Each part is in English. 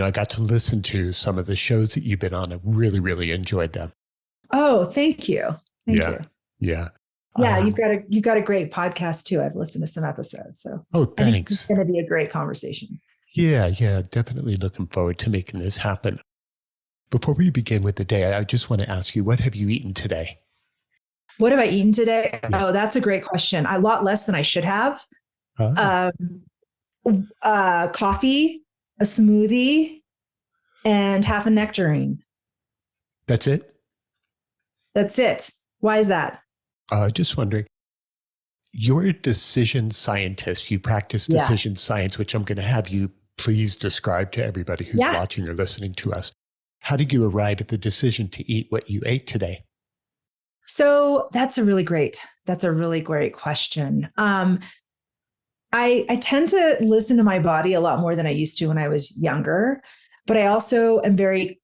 I got to listen to some of the shows that you've been on. I really, really enjoyed them. Oh, thank you. Thank Yeah. you. Yeah. Yeah, Um, you've got a great podcast too. I've listened to some episodes. So oh, I think it's thanks. going to be a great conversation. Yeah. Yeah. Definitely looking forward to making this happen. Before we begin with the day, I just want to ask you, what have you eaten today? What have I eaten today? Yeah. Oh, that's a great question. A lot less than I should have. Oh, Um, Coffee, a smoothie, and half a nectarine. that's it? That's it. Why is that? Just wondering. You're a decision scientist. You practice Yeah. decision science, which I'm going to have you please describe to everybody who's Yeah. watching or listening to us. How did you arrive at the decision to eat what you ate today? So that's a really great question. I tend to listen to my body a lot more than I used to when I was younger, but I also am very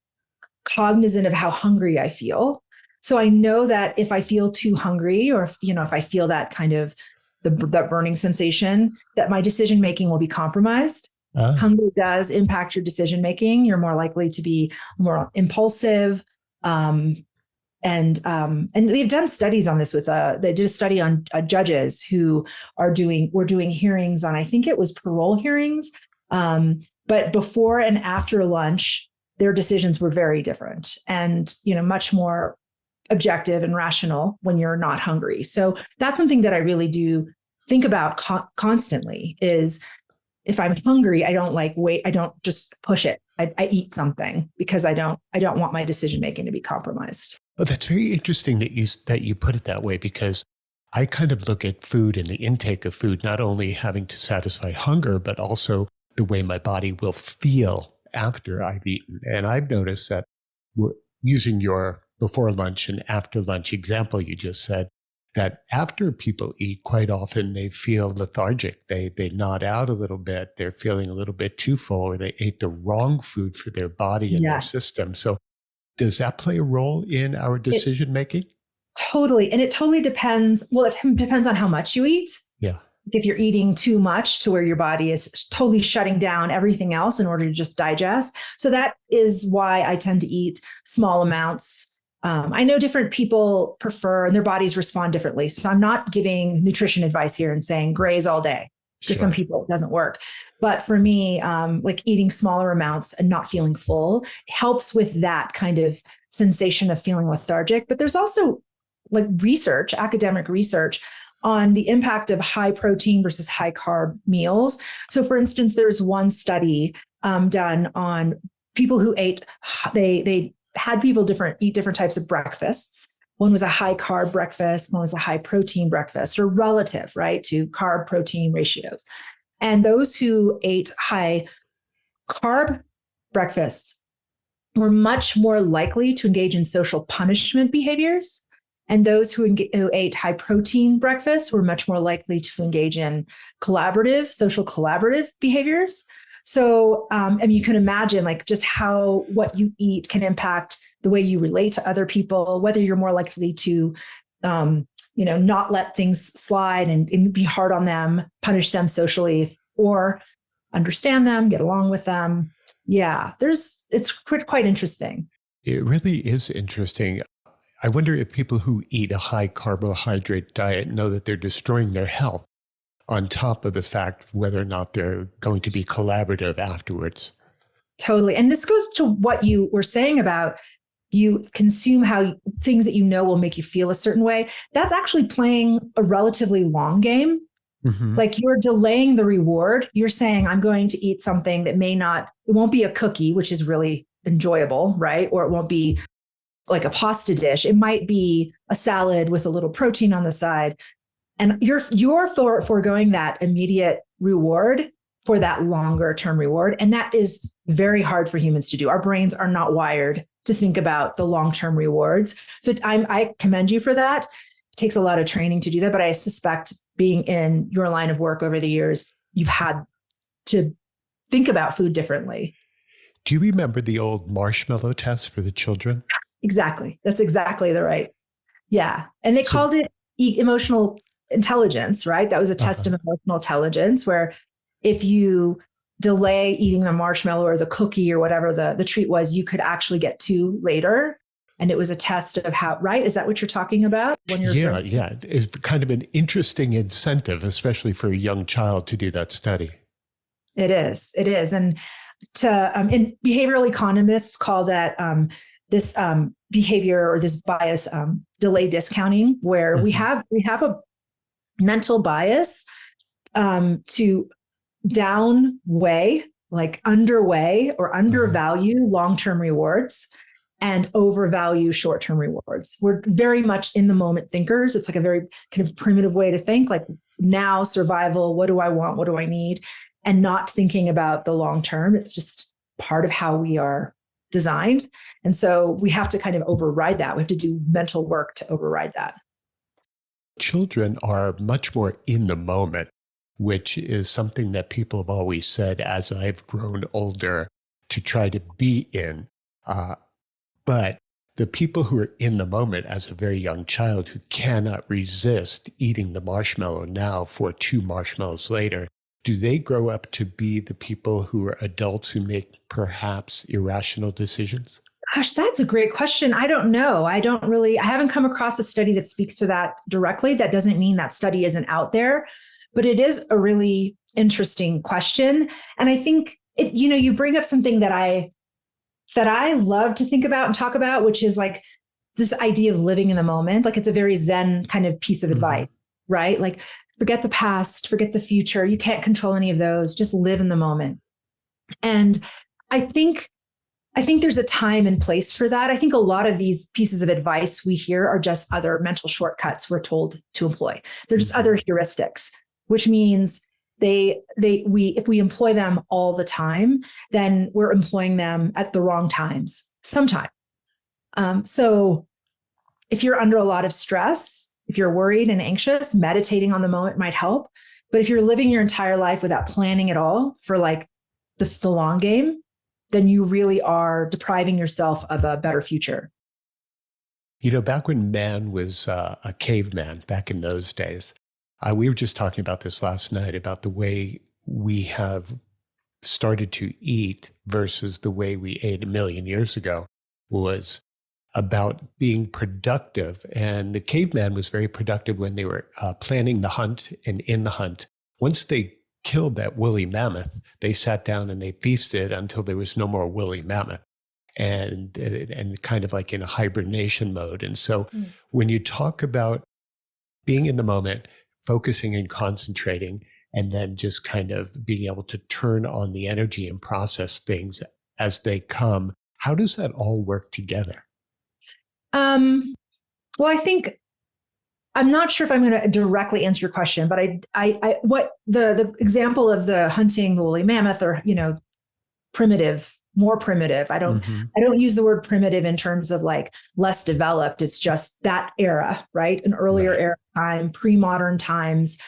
cognizant of how hungry I feel. So I know that if I feel too hungry, or if I feel that kind of that burning sensation, that my decision making will be compromised. Ah, Hunger does impact your decision making. You're more likely to be more impulsive. Um, and they've done studies on this they did a study on judges who were doing hearings on, I think it was parole hearings, but before and after lunch their decisions were very different, and much more objective and rational when you're not hungry. So that's something that I really do think about constantly is, if I'm hungry, I don't wait. I don't just push it. I eat something because I don't want my decision making to be compromised. well, that's very interesting that you put it that way, because I kind of look at food and the intake of food, not only having to satisfy hunger, but also the way my body will feel after I've eaten. And I've noticed that using your before lunch and after lunch example you just said, that after people eat, quite often they feel lethargic. They nod out a little bit. They're feeling a little bit too full, or they ate the wrong food for their body and their Yes, system. So does that play a role in our it decision making? totally. And it totally depends. Well, it depends on how much you eat. Yeah. If you're eating too much to where your body is totally shutting down everything else in order to just digest. So that is why I tend to eat small amounts. I know different people prefer, and their bodies respond differently. So I'm not giving nutrition advice here and saying graze all day, because some Sure. people it doesn't work. But for me, like eating smaller amounts and not feeling full helps with that kind of sensation of feeling lethargic. But there's also like academic research on the impact of high protein versus high carb meals. So, for instance, there's one study done on people who they had people eat different types of breakfasts. One was a high carb breakfast, one was a high protein breakfast, or relative, right, to carb protein ratios. And those who ate high carb breakfasts were much more likely to engage in social punishment behaviors. And those who ate high protein breakfasts were much more likely to engage in social collaborative behaviors. So, and you can imagine like just how what you eat can impact the way you relate to other people, whether you're more likely to, not let things slide and be hard on them, punish them socially, or understand them, get along with them. Yeah, it's quite interesting. It really is interesting. I wonder if people who eat a high carbohydrate diet know that they're destroying their health, on top of the fact whether or not they're going to be collaborative afterwards. Totally. And this goes to what you were saying about you consume how things that will make you feel a certain way. That's actually playing a relatively long game. Mm-hmm. Like you're delaying the reward. You're saying, I'm going to eat something that it won't be a cookie, which is really enjoyable, right? Or it won't be like a pasta dish. It might be a salad with a little protein on the side. And you're foregoing that immediate reward for that longer term reward. And that is very hard for humans to do. Our brains are not wired to think about the long-term rewards. So I commend you for that. It takes a lot of training to do that, but I suspect being in your line of work over the years, you've had to think about food differently. Do you remember the old marshmallow test for the children? Exactly. That's exactly the right. Yeah. And they So, called it emotional intelligence, right? That was a test uh-huh. of emotional intelligence where if you delay eating the marshmallow or the cookie or whatever the treat was, you could actually get to later. And it was a test of how, right? Is that what you're talking about? When you're Yeah. It's kind of an interesting incentive, especially for a young child, to do that study. It is. And and behavioral economists call that this behavior or this bias delay discounting, where we have a mental bias to downweigh, like underweigh or undervalue long-term rewards and overvalue short-term rewards. We're very much in the moment thinkers. It's like a very kind of primitive way to think, like now survival, what do I want? What do I need? And not thinking about the long term. It's just part of how we are designed. And so we have to kind of override that. We have to do mental work to override that. Children are much more in the moment, which is something that people have always said as I've grown older to try to be in. But the people who are in the moment as a very young child who cannot resist eating the marshmallow now for 2 marshmallows later, do they grow up to be the people who are adults who make perhaps irrational decisions? Gosh, that's a great question. I don't know. I haven't come across a study that speaks to that directly. That doesn't mean that study isn't out there, but it is a really interesting question. And I think you bring up something that I love to think about and talk about, which is like this idea of living in the moment. Like it's a very Zen kind of piece of advice, right? Like forget the past, forget the future. You can't control any of those. Just live in the moment. And I think there's a time and place for that. I think a lot of these pieces of advice we hear are just other mental shortcuts we're told to employ. They're just other heuristics, which means if we employ them all the time, then we're employing them at the wrong times, sometime. So if you're under a lot of stress, if you're worried and anxious, meditating on the moment might help. But if you're living your entire life without planning at all for like the long game, then you really are depriving yourself of a better future. Back when man was a caveman, back in those days, we were just talking about this last night, about the way we have started to eat versus the way we ate a million years ago was about being productive. And the caveman was very productive when they were planning the hunt and in the hunt. Once they killed that woolly mammoth, they sat down and they feasted until there was no more woolly mammoth, and kind of like in a hibernation mode. And so when you talk about being in the moment, focusing and concentrating, and then just kind of being able to turn on the energy and process things as they come, how does that all work together? Well, I think I'm not sure if I'm going to directly answer your question, but I what the example of the hunting the woolly mammoth, or primitive, more primitive. I don't use the word primitive in terms of like less developed. It's just that era, right? An earlier era time, pre-modern times.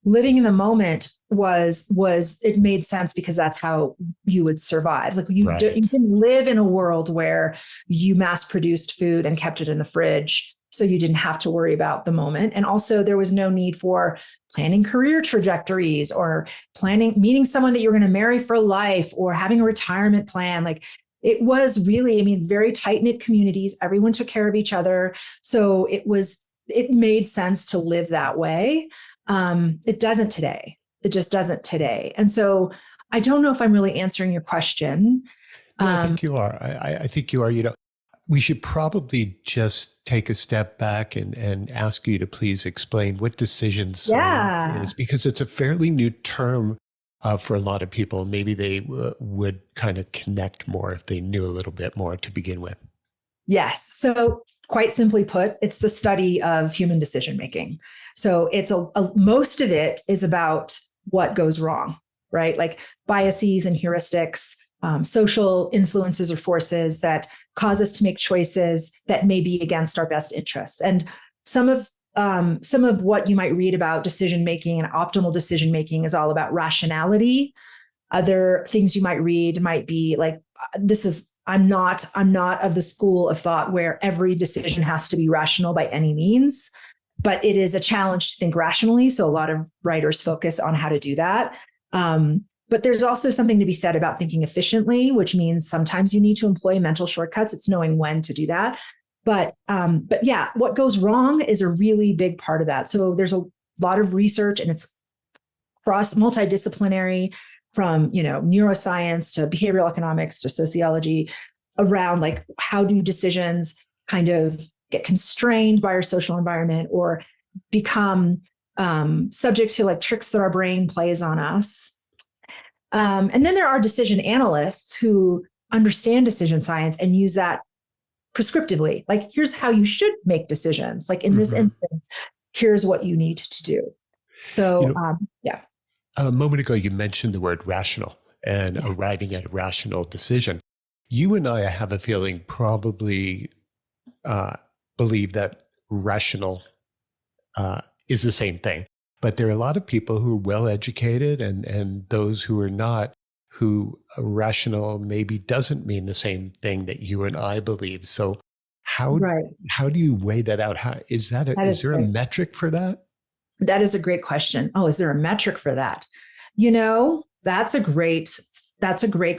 Living in the moment was it made sense because that's how you would survive. Like you didn't live in a world where you mass produced food and kept it in the fridge, so you didn't have to worry about the moment. And also there was no need for planning career trajectories or meeting someone that you're going to marry for life or having a retirement plan. Like it was really, very tight-knit communities. Everyone took care of each other. So it made sense to live that way. It doesn't today. It just doesn't today. And so I don't know if I'm really answering your question. I think you are. I think you are. We should probably just take a step back and ask you to please explain what decision science is, because it's a fairly new term for a lot of people. Maybe they would kind of connect more if they knew a little bit more to begin with. Yes. So quite simply put, it's the study of human decision making. So it's most of it is about what goes wrong, right? Like biases and heuristics, social influences or forces that cause us to make choices that may be against our best interests. And some of what you might read about decision making and optimal decision making is all about rationality. Other things you might read might be like, I'm not of the school of thought where every decision has to be rational by any means, but it is a challenge to think rationally. So a lot of writers focus on how to do that. But there's also something to be said about thinking efficiently, which means sometimes you need to employ mental shortcuts. It's knowing when to do that. But yeah, what goes wrong is a really big part of that. So there's a lot of research, and it's cross multidisciplinary, from neuroscience to behavioral economics to sociology, around like how do decisions kind of get constrained by our social environment or become subject to like tricks that our brain plays on us. And then there are decision analysts who understand decision science and use that prescriptively. Like, here's how you should make decisions. Like in this instance, here's what you need to do. So, yeah. A moment ago, you mentioned the word rational and arriving at a rational decision. You and I have a feeling probably believe that rational is the same thing. But there are a lot of people who are well-educated and those who are not, who rational maybe doesn't mean the same thing that you and I believe. So how do you weigh that out? Is there a metric for that? That is a great question. Oh, is there a metric for that? That's a great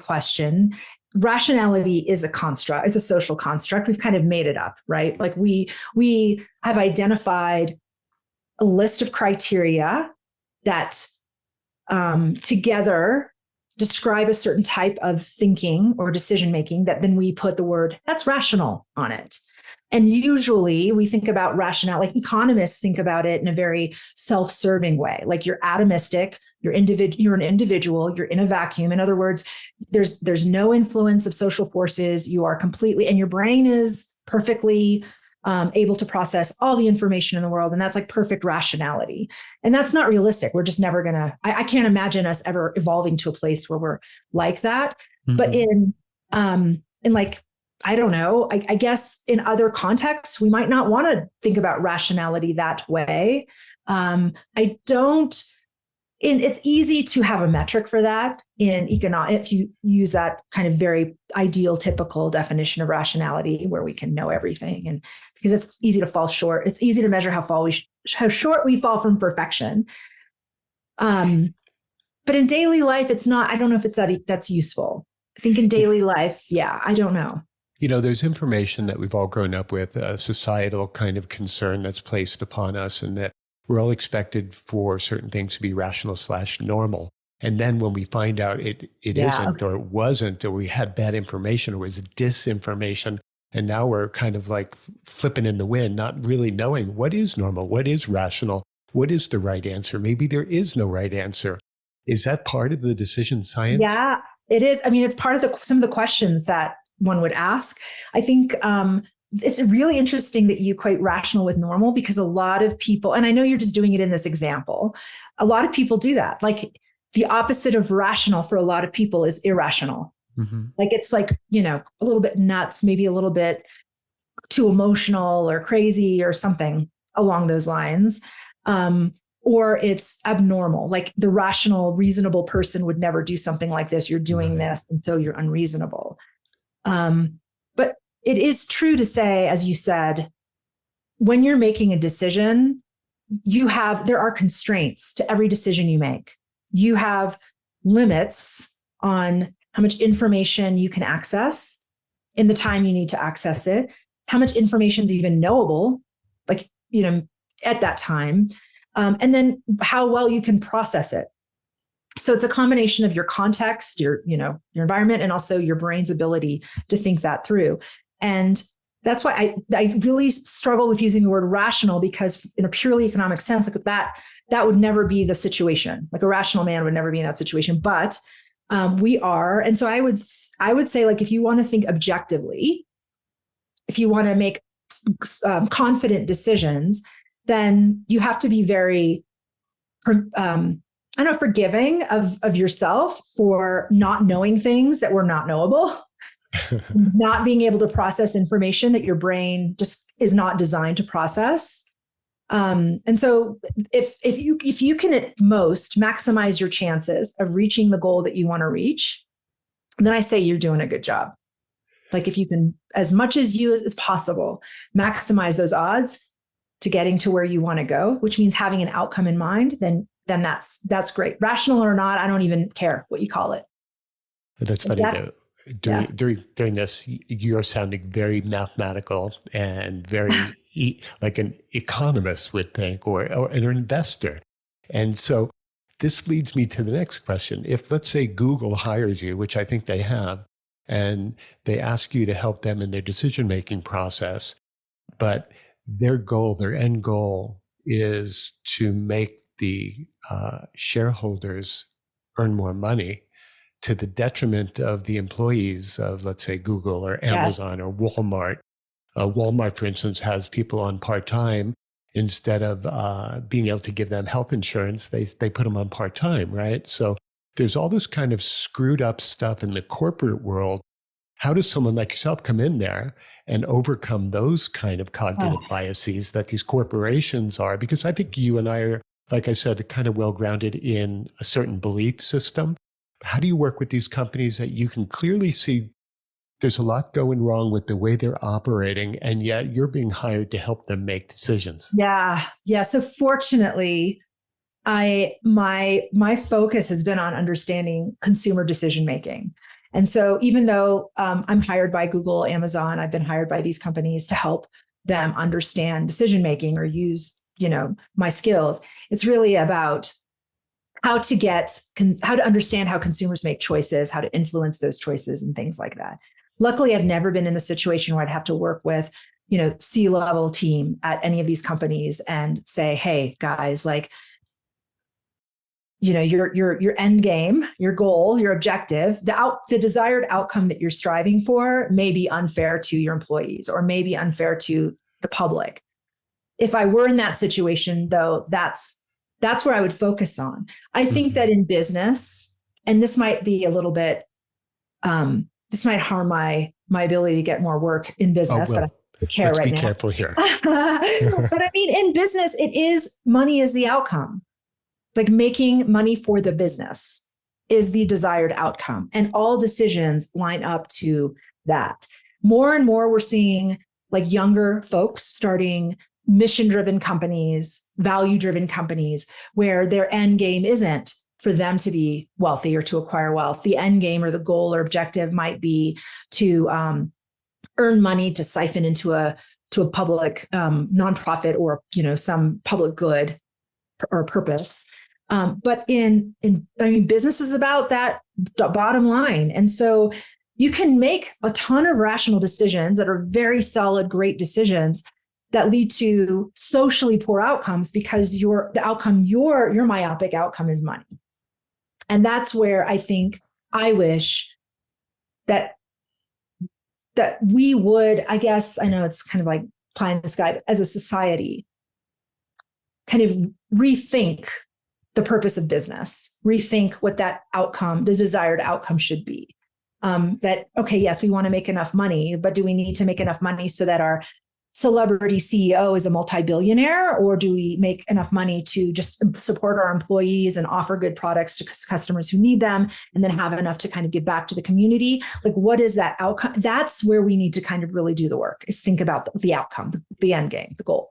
question. Rationality is a construct. It's a social construct. We've kind of made it up, right? Like we have identified a list of criteria that together describe a certain type of thinking or decision making, that then we put the word "that's rational" on it. And usually we think about rationale, like economists think about it in a very self-serving way. Like you're atomistic, you're an individual, you're in a vacuum. In other words, there's no influence of social forces. You are completely, and your brain is perfectly able to process all the information in the world. And that's like perfect rationality. And that's not realistic. We're just never I can't imagine us ever evolving to a place where we're like that. Mm-hmm. But in like, I don't know, I guess in other contexts, we might not want to think about rationality that way. It's easy to have a metric for that in if you use that kind of very ideal, typical definition of rationality where we can know everything. And because it's easy to fall short, it's easy to measure how short we fall from perfection. But in daily life, it's not, I don't know if it's that's useful. I think in daily life, I don't know. There's information that we've all grown up with, a societal kind of concern that's placed upon us, and that we're all expected for certain things to be rational/normal. And then when we find out it isn't, or it wasn't, or we had bad information, or it was disinformation, and now we're kind of like flipping in the wind, not really knowing what is normal, what is rational, what is the right answer. Maybe there is no right answer. Is that part of the decision science? Yeah, it is. I mean, it's part of some of the questions that one would ask. I think it's really interesting that you equate rational with normal, because a lot of people, and I know you're just doing it in this example, a lot of people do that. Like the opposite of rational for a lot of people is irrational. Mm-hmm. Like it's like, a little bit nuts, maybe a little bit too emotional or crazy or something along those lines. Or it's abnormal. Like the rational, reasonable person would never do something like this. You're doing this, and so you're unreasonable. But it is true to say, as you said, when you're making a decision, there are constraints to every decision you make. You have limits on how much information you can access in the time you need to access it, how much information is even knowable, like, at that time, and then how well you can process it. So it's a combination of your context, your environment, and also your brain's ability to think that through. And that's why I really struggle with using the word rational, because in a purely economic sense, like that would never be the situation. Like a rational man would never be in that situation, but we are. And so I would say, like, if you want to think objectively, if you want to make confident decisions, then you have to be very forgiving of yourself for not knowing things that were not knowable, not being able to process information that your brain just is not designed to process. And so if you can at most maximize your chances of reaching the goal that you want to reach, then I say you're doing a good job. Like if you can, as much as possible, maximize those odds to getting to where you want to go, which means having an outcome in mind, then then that's great. Rational or not, I don't even care what you call it. That's funny though. During this, you're sounding very mathematical and very like an economist would think, or an investor. And so this leads me to the next question. If, let's say, Google hires you, which I think they have, and they ask you to help them in their decision-making process, but their goal, their end goal is to make the shareholders earn more money to the detriment of the employees of, let's say, Google or Amazon or Walmart. Walmart, for instance, has people on part-time. Instead of being able to give them health insurance, they put them on part-time, right? So there's all this kind of screwed up stuff in the corporate world. How does someone like yourself come in there and overcome those kind of cognitive biases that these corporations are? Because I think you and I are, like I said, kind of well-grounded in a certain belief system. How do you work with these companies that you can clearly see there's a lot going wrong with the way they're operating, and yet you're being hired to help them make decisions? Yeah. So fortunately, my focus has been on understanding consumer decision making. And so even though I'm hired by Google, Amazon, I've been hired by these companies to help them understand decision making or use, my skills. It's really about how to understand how consumers make choices, how to influence those choices and things like that. Luckily, I've never been in the situation where I'd have to work with, C-level team at any of these companies and say, hey, guys, like, your end game, your goal, your objective, the desired outcome that you're striving for may be unfair to your employees or may be unfair to the public. If I were in that situation, though, that's where I would focus on. I think that in business, and this might be a little bit, this might harm my ability to get more work in business, but I don't care right now. Let's be careful here. But I mean, in business, money is the outcome. Like making money for the business is the desired outcome. And all decisions line up to that. More and more, we're seeing like younger folks starting mission-driven companies, value-driven companies, where their end game isn't for them to be wealthy or to acquire wealth. The end game or the goal or objective might be to earn money to siphon into a public nonprofit or some public good or purpose. But business is about that bottom line. And so you can make a ton of rational decisions that are very solid, great decisions that lead to socially poor outcomes because your myopic outcome is money. And that's where I wish that we would, I guess, I know it's kind of like pie in the sky, but as a society, kind of rethink the purpose of business, rethink what that outcome, the desired outcome should be. Yes, we want to make enough money, but do we need to make enough money so that our celebrity CEO is a multi-billionaire, or do we make enough money to just support our employees and offer good products to customers who need them, and then have enough to kind of give back to the community? Like, what is that outcome? That's where we need to kind of really do the work, is think about the outcome, the end game, the goal.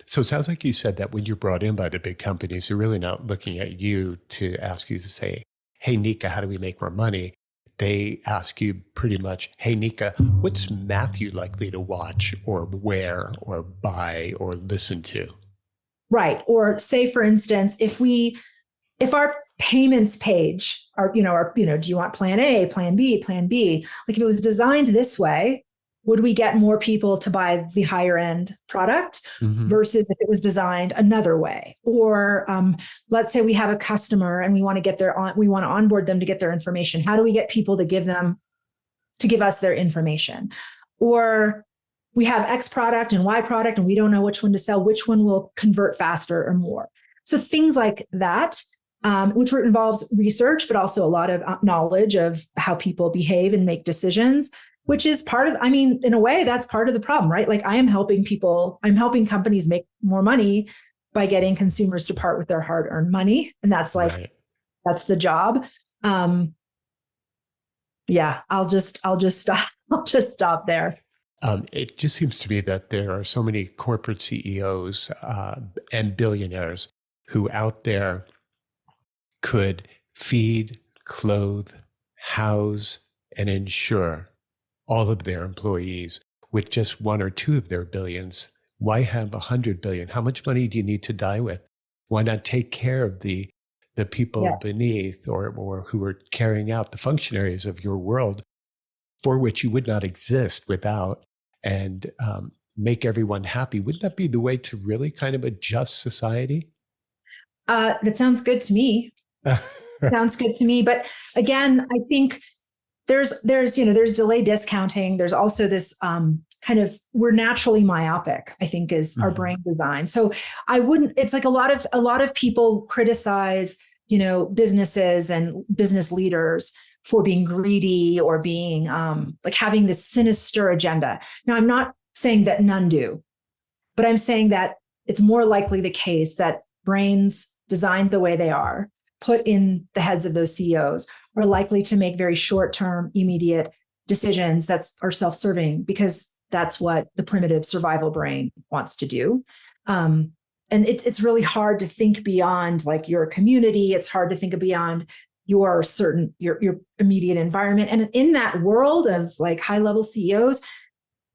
So it sounds like you said that when you're brought in by the big companies, they're really not looking at you to ask you to say, hey, Nika, how do we make more money? They ask you pretty much, hey, Nika, what's Matthew likely to watch or wear or buy or listen to? Right. Or say, for instance, if our payments page do you want plan A, plan B, like if it was designed this way, would we get more people to buy the higher end product versus if it was designed another way? Or let's say we have a customer and we want to onboard them to get their information. How do we get people to give us their information? Or we have X product and Y product and we don't know which one to sell, which one will convert faster or more. So things like that, which involves research, but also a lot of knowledge of how people behave and make decisions, which is in a way, that's part of the problem, right? Like I'm helping companies make more money by getting consumers to part with their hard-earned money. And that's That's the job. I'll just stop there. It just seems to me that there are so many corporate CEOs and billionaires who out there could feed, clothe, house, and insure all of their employees with just one or two of their billions, why have 100 billion? How much money do you need to die with? Why not take care of the people beneath or who are carrying out the functionaries of your world for which you would not exist without, and make everyone happy? Wouldn't that be the way to really kind of adjust society? That sounds good to me. Sounds good to me. But again, I think there's delay discounting. There's also this kind of, we're naturally myopic, I think, is our brain design. So it's like a lot of people criticize, businesses and business leaders for being greedy or being like having this sinister agenda. Now, I'm not saying that none do, but I'm saying that it's more likely the case that brains designed the way they are, put in the heads of those CEOs, are likely to make very short-term, immediate decisions that are self-serving, because that's what the primitive survival brain wants to do. And it's really hard to think beyond like your community. It's hard to think beyond your immediate environment. And in that world of like high-level CEOs,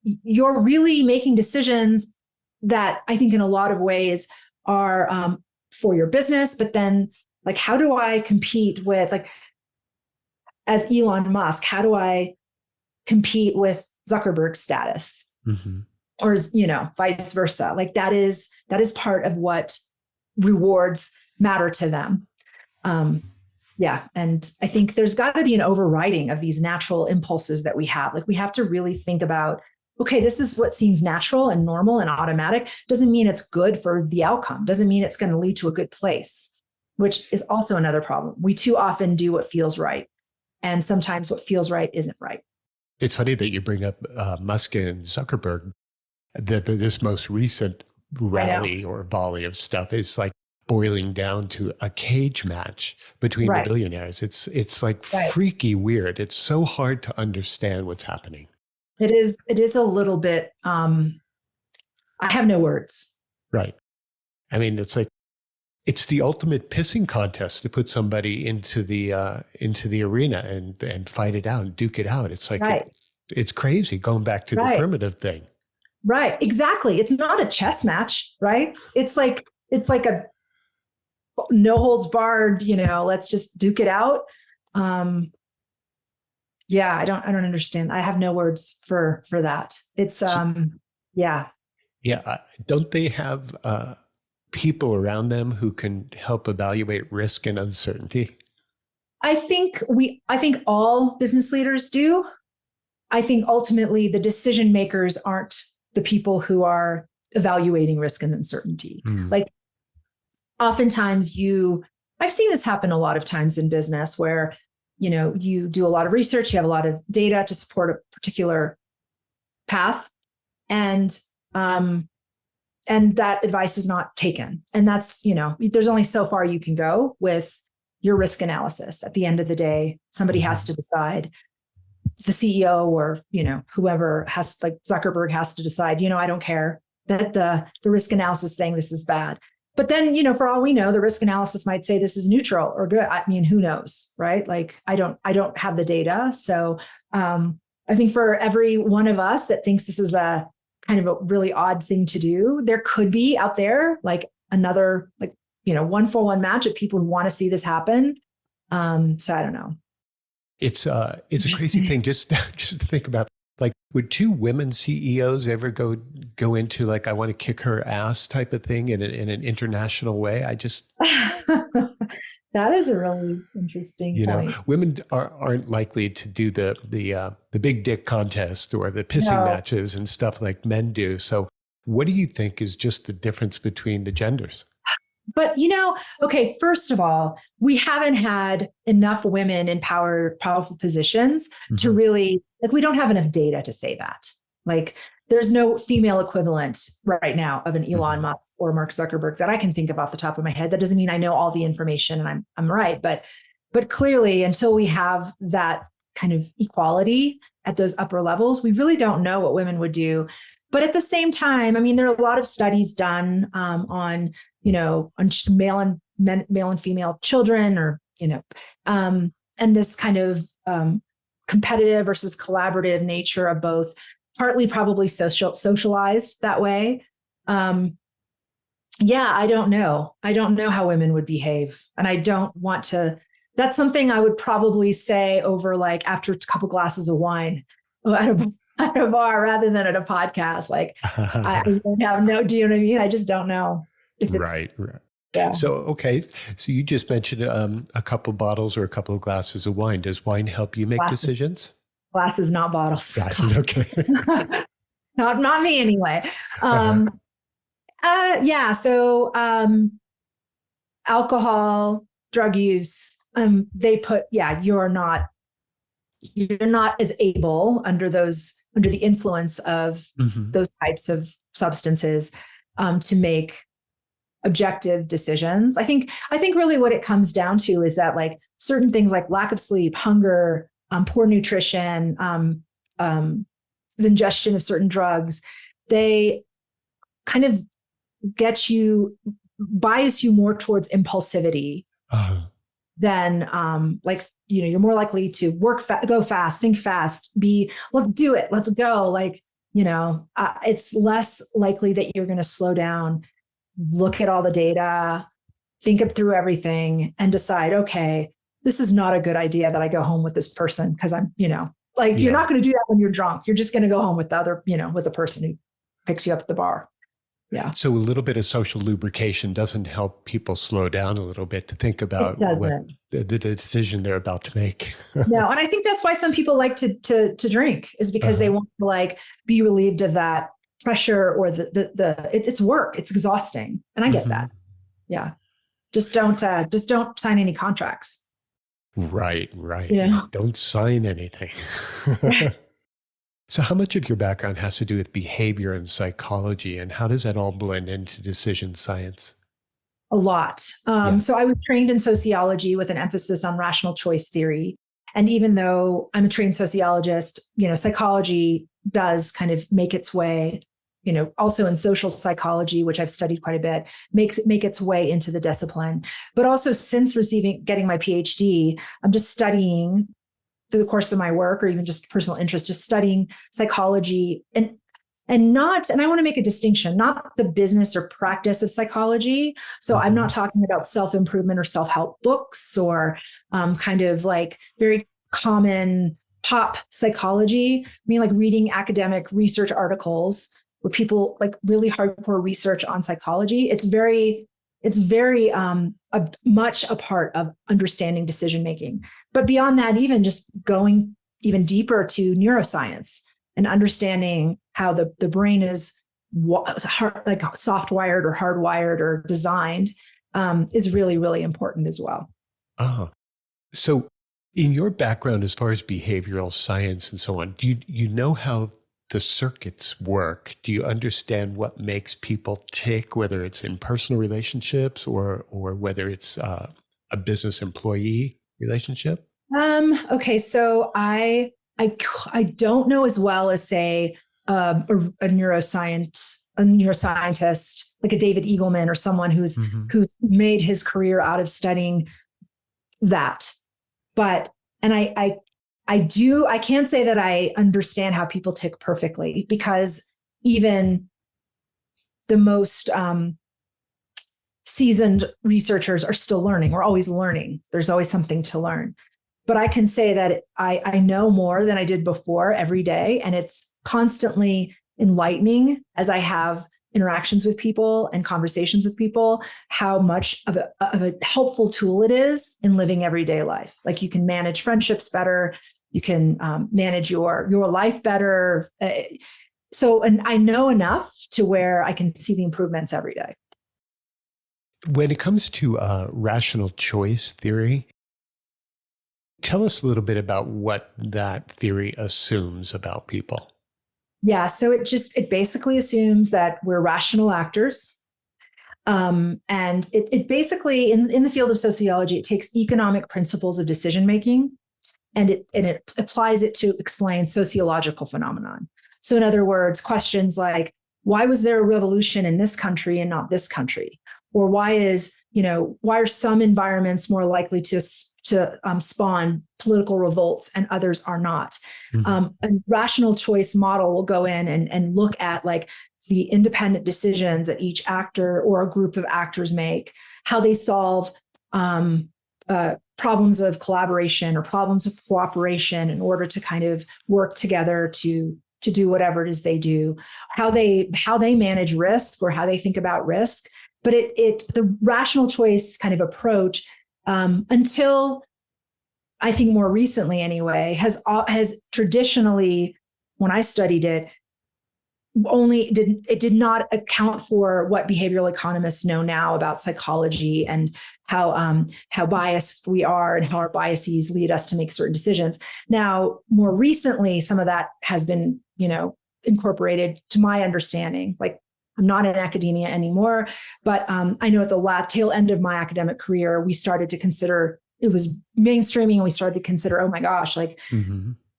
you're really making decisions that I think in a lot of ways are for your business, but then like, how do I compete with, like, as Elon Musk, how do I compete with Zuckerberg's status? Or, vice versa. Like that is part of what rewards matter to them. And I think there's got to be an overriding of these natural impulses that we have. Like we have to really think about, okay, this is what seems natural and normal and automatic. Doesn't mean it's good for the outcome. Doesn't mean it's going to lead to a good place, which is also another problem. We too often do what feels right. And sometimes what feels right isn't right. It's funny that you bring up Musk and Zuckerberg. This most recent rally or volley of stuff is like boiling down to a cage match between the billionaires. It's like freaky weird. It's so hard to understand what's happening. It is a little bit, I have no words. Right. I mean, it's the ultimate pissing contest to put somebody into the arena and fight it out and duke it out. It's like, it's crazy going back to the primitive thing. Right. Exactly. It's not a chess match, right? It's like a no holds barred, let's just duke it out. I don't understand. I have no words for that. It's, Yeah. Don't they have, people around them who can help evaluate risk and uncertainty? I think all business leaders do. I think ultimately the decision makers aren't the people who are evaluating risk and uncertainty. Like oftentimes I've seen this happen a lot of times in business where, you do a lot of research, you have a lot of data to support a particular path, and that advice is not taken. And that's, there's only so far you can go with your risk analysis. At the end of the day, somebody has to decide. The CEO or, whoever has, like Zuckerberg has to decide, I don't care that the risk analysis is saying this is bad. But then, for all we know, the risk analysis might say this is neutral or good. I mean, who knows, right? Like, I don't have the data. So I think for every one of us that thinks this is a kind of a really odd thing to do, there could be out there like another, like, 1-for-1 match of people who want to see this happen. So I don't know. It's a crazy thing just to think about. Like, would two women CEOs ever go into like, I want to kick her ass type of thing in an international way? I just that is a really interesting point. Women aren't likely to do the big dick contest or the pissing matches and stuff like men do. So, what do you think is just the difference between the genders? But, okay, first of all, we haven't had enough women in powerful positions to really, like, we don't have enough data to say that. Like, there's no female equivalent right now of an Elon Musk or Mark Zuckerberg that I can think of off the top of my head. That doesn't mean I know all the information and I'm right. But clearly, until we have that kind of equality at those upper levels, we really don't know what women would do. But at the same time, I mean, there are a lot of studies done on male and male and female children, or, and this kind of competitive versus collaborative nature of both, partly probably socialized that way. I don't know. I don't know how women would behave. And I don't want to, that's something I would probably say over like after a couple glasses of wine at a bar rather than at a podcast. Like I don't have no, do you know what I mean? I just don't know if it's right. Yeah. So, okay. So you just mentioned a couple bottles or a couple of glasses of wine. Does wine help you make decisions? Glasses, not bottles. Glasses, okay. not me anyway. So alcohol, drug use, they put, you're not as able under the influence of those types of substances to make objective decisions. I think really what it comes down to is that like certain things like lack of sleep, hunger, poor nutrition, the ingestion of certain drugs, they kind of bias you more towards impulsivity than you're more likely to go fast, think fast, let's do it, let's go. Like, it's less likely that you're going to slow down, look at all the data, think up through everything and decide, okay, this is not a good idea that I go home with this person because I'm, you're not going to do that when you're drunk. You're just going to go home with the other, with the person who picks you up at the bar. Yeah. So a little bit of social lubrication doesn't help people slow down a little bit to think about what the decision they're about to make. No. And I think that's why some people like to drink, is because they want to like be relieved of that pressure or it's work. It's exhausting. And I get that. Yeah. Just don't sign any contracts. Right. Yeah. Don't sign anything. So how much of your background has to do with behavior and psychology, and how does that all blend into decision science? A lot. So I was trained in sociology with an emphasis on rational choice theory. And even though I'm a trained sociologist, psychology does kind of make its way, also in social psychology, which I've studied quite a bit, make its way into the discipline. But also since getting my PhD, I'm just studying through the course of my work, or even just personal interest, just studying psychology and I want to make a distinction, not the business or practice of psychology. So I'm not talking about self-improvement or self-help books or kind of like very common pop psychology. I mean, like reading academic research articles where people like really hardcore research on psychology. It's very much a part of understanding decision-making. But beyond that, even just going even deeper to neuroscience and understanding how the brain is like soft-wired or hardwired or designed is really, really important as well. So in your background, as far as behavioral science and so on, do you know how the circuits work? Do you understand what makes people tick, whether it's in personal relationships or whether it's a business employee relationship? Okay, so I don't know as well as say a neuroscientist, like a David Eagleman or someone who's made his career out of studying that. But I can't say that I understand how people tick perfectly, because even the most seasoned researchers are still learning. We're always learning. There's always something to learn. But I can say that I know more than I did before every day. And it's constantly enlightening as I have interactions with people and conversations with people, how much of a helpful tool it is in living everyday life. Like you can manage friendships better. You can manage your life better. And I know enough to where I can see the improvements every day. When it comes to rational choice theory, tell us a little bit about what that theory assumes about people. Yeah, so it basically assumes that we're rational actors. And it basically, in the field of sociology, it takes economic principles of decision-making and it applies it to explain sociological phenomenon. So in other words, questions like, why was there a revolution in this country and not this country? Or why is why are some environments more likely to spawn political revolts and others are not? A rational choice model will go in and look at like the independent decisions that each actor or a group of actors make, how they solve problems of collaboration or problems of cooperation in order to kind of work together to do whatever it is they do, how they manage risk or how they think about risk. But the rational choice kind of approach, until I think more recently anyway, has traditionally, when I studied it, did not account for what behavioral economists know now about psychology and how biased we are and how our biases lead us to make certain decisions. Now, more recently, some of that has been, incorporated to my understanding. Like, I'm not in academia anymore, but I know at the tail end of my academic career, we started to consider, it was mainstreaming, and we started to consider, oh my gosh, like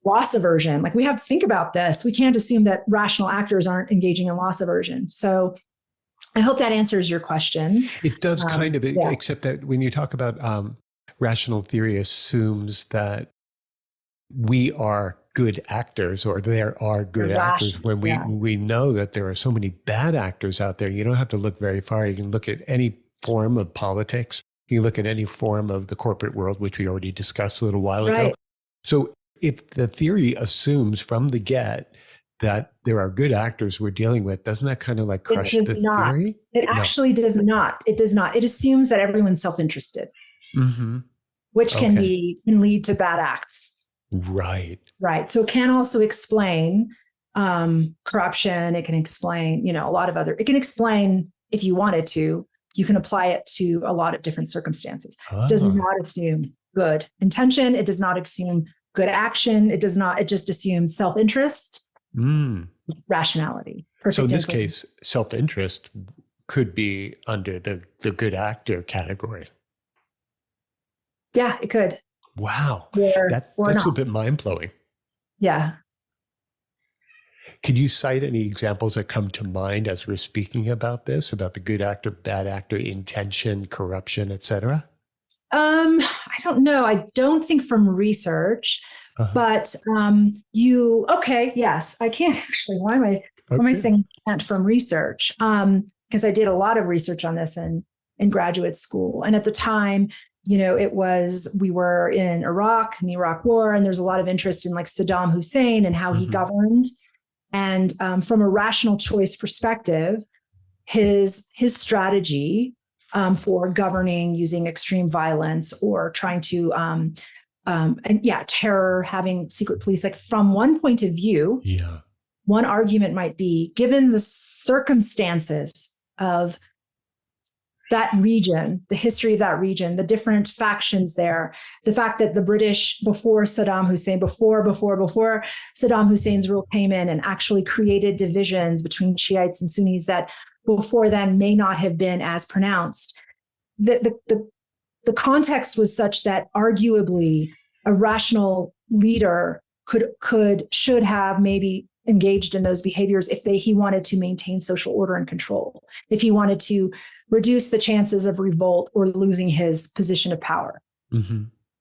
loss aversion. Like, we have to think about this. We can't assume that rational actors aren't engaging in loss aversion. So I hope that answers your question. It does kind of, except that when you talk about rational theory assumes that we are good actors, or there are good actors, when we know that there are so many bad actors out there. You don't have to look very far. You can look at any form of politics. You can look at any form of the corporate world, which we already discussed a little while ago. So if the theory assumes from the get that there are good actors we're dealing with, doesn't that kind of like crush the theory? It actually does not. It does not. It assumes that everyone's self-interested, which can lead to bad acts. Right. So it can also explain corruption. It can explain, a lot of other, it can explain, if you wanted to, you can apply it to a lot of different circumstances. It does not assume good intention. It does not assume good action. It just assumes self-interest, rationality. So in this case, self-interest could be under the good actor category. Yeah, it could. Wow. That's a bit mind-blowing. Yeah. Could you cite any examples that come to mind as we're speaking about this, about the good actor, bad actor, intention, corruption, et cetera? I don't know. I don't think from research, but yes, I can't actually. Why am I saying can't from research? Because I did a lot of research on this in graduate school. And at the time, we were in Iraq, in the Iraq War, and there's a lot of interest in like Saddam Hussein and how he governed. And from a rational choice perspective, his strategy for governing using extreme violence or trying to terror, having secret police, like from one point of view, one argument might be, given the circumstances of that region, the history of that region, the different factions there, the fact that the British before Saddam Hussein's rule came in and actually created divisions between Shiites and Sunnis that before then may not have been as pronounced. The context was such that arguably a rational leader should have maybe engaged in those behaviors if he wanted to maintain social order and control, if he wanted to reduce the chances of revolt or losing his position of power.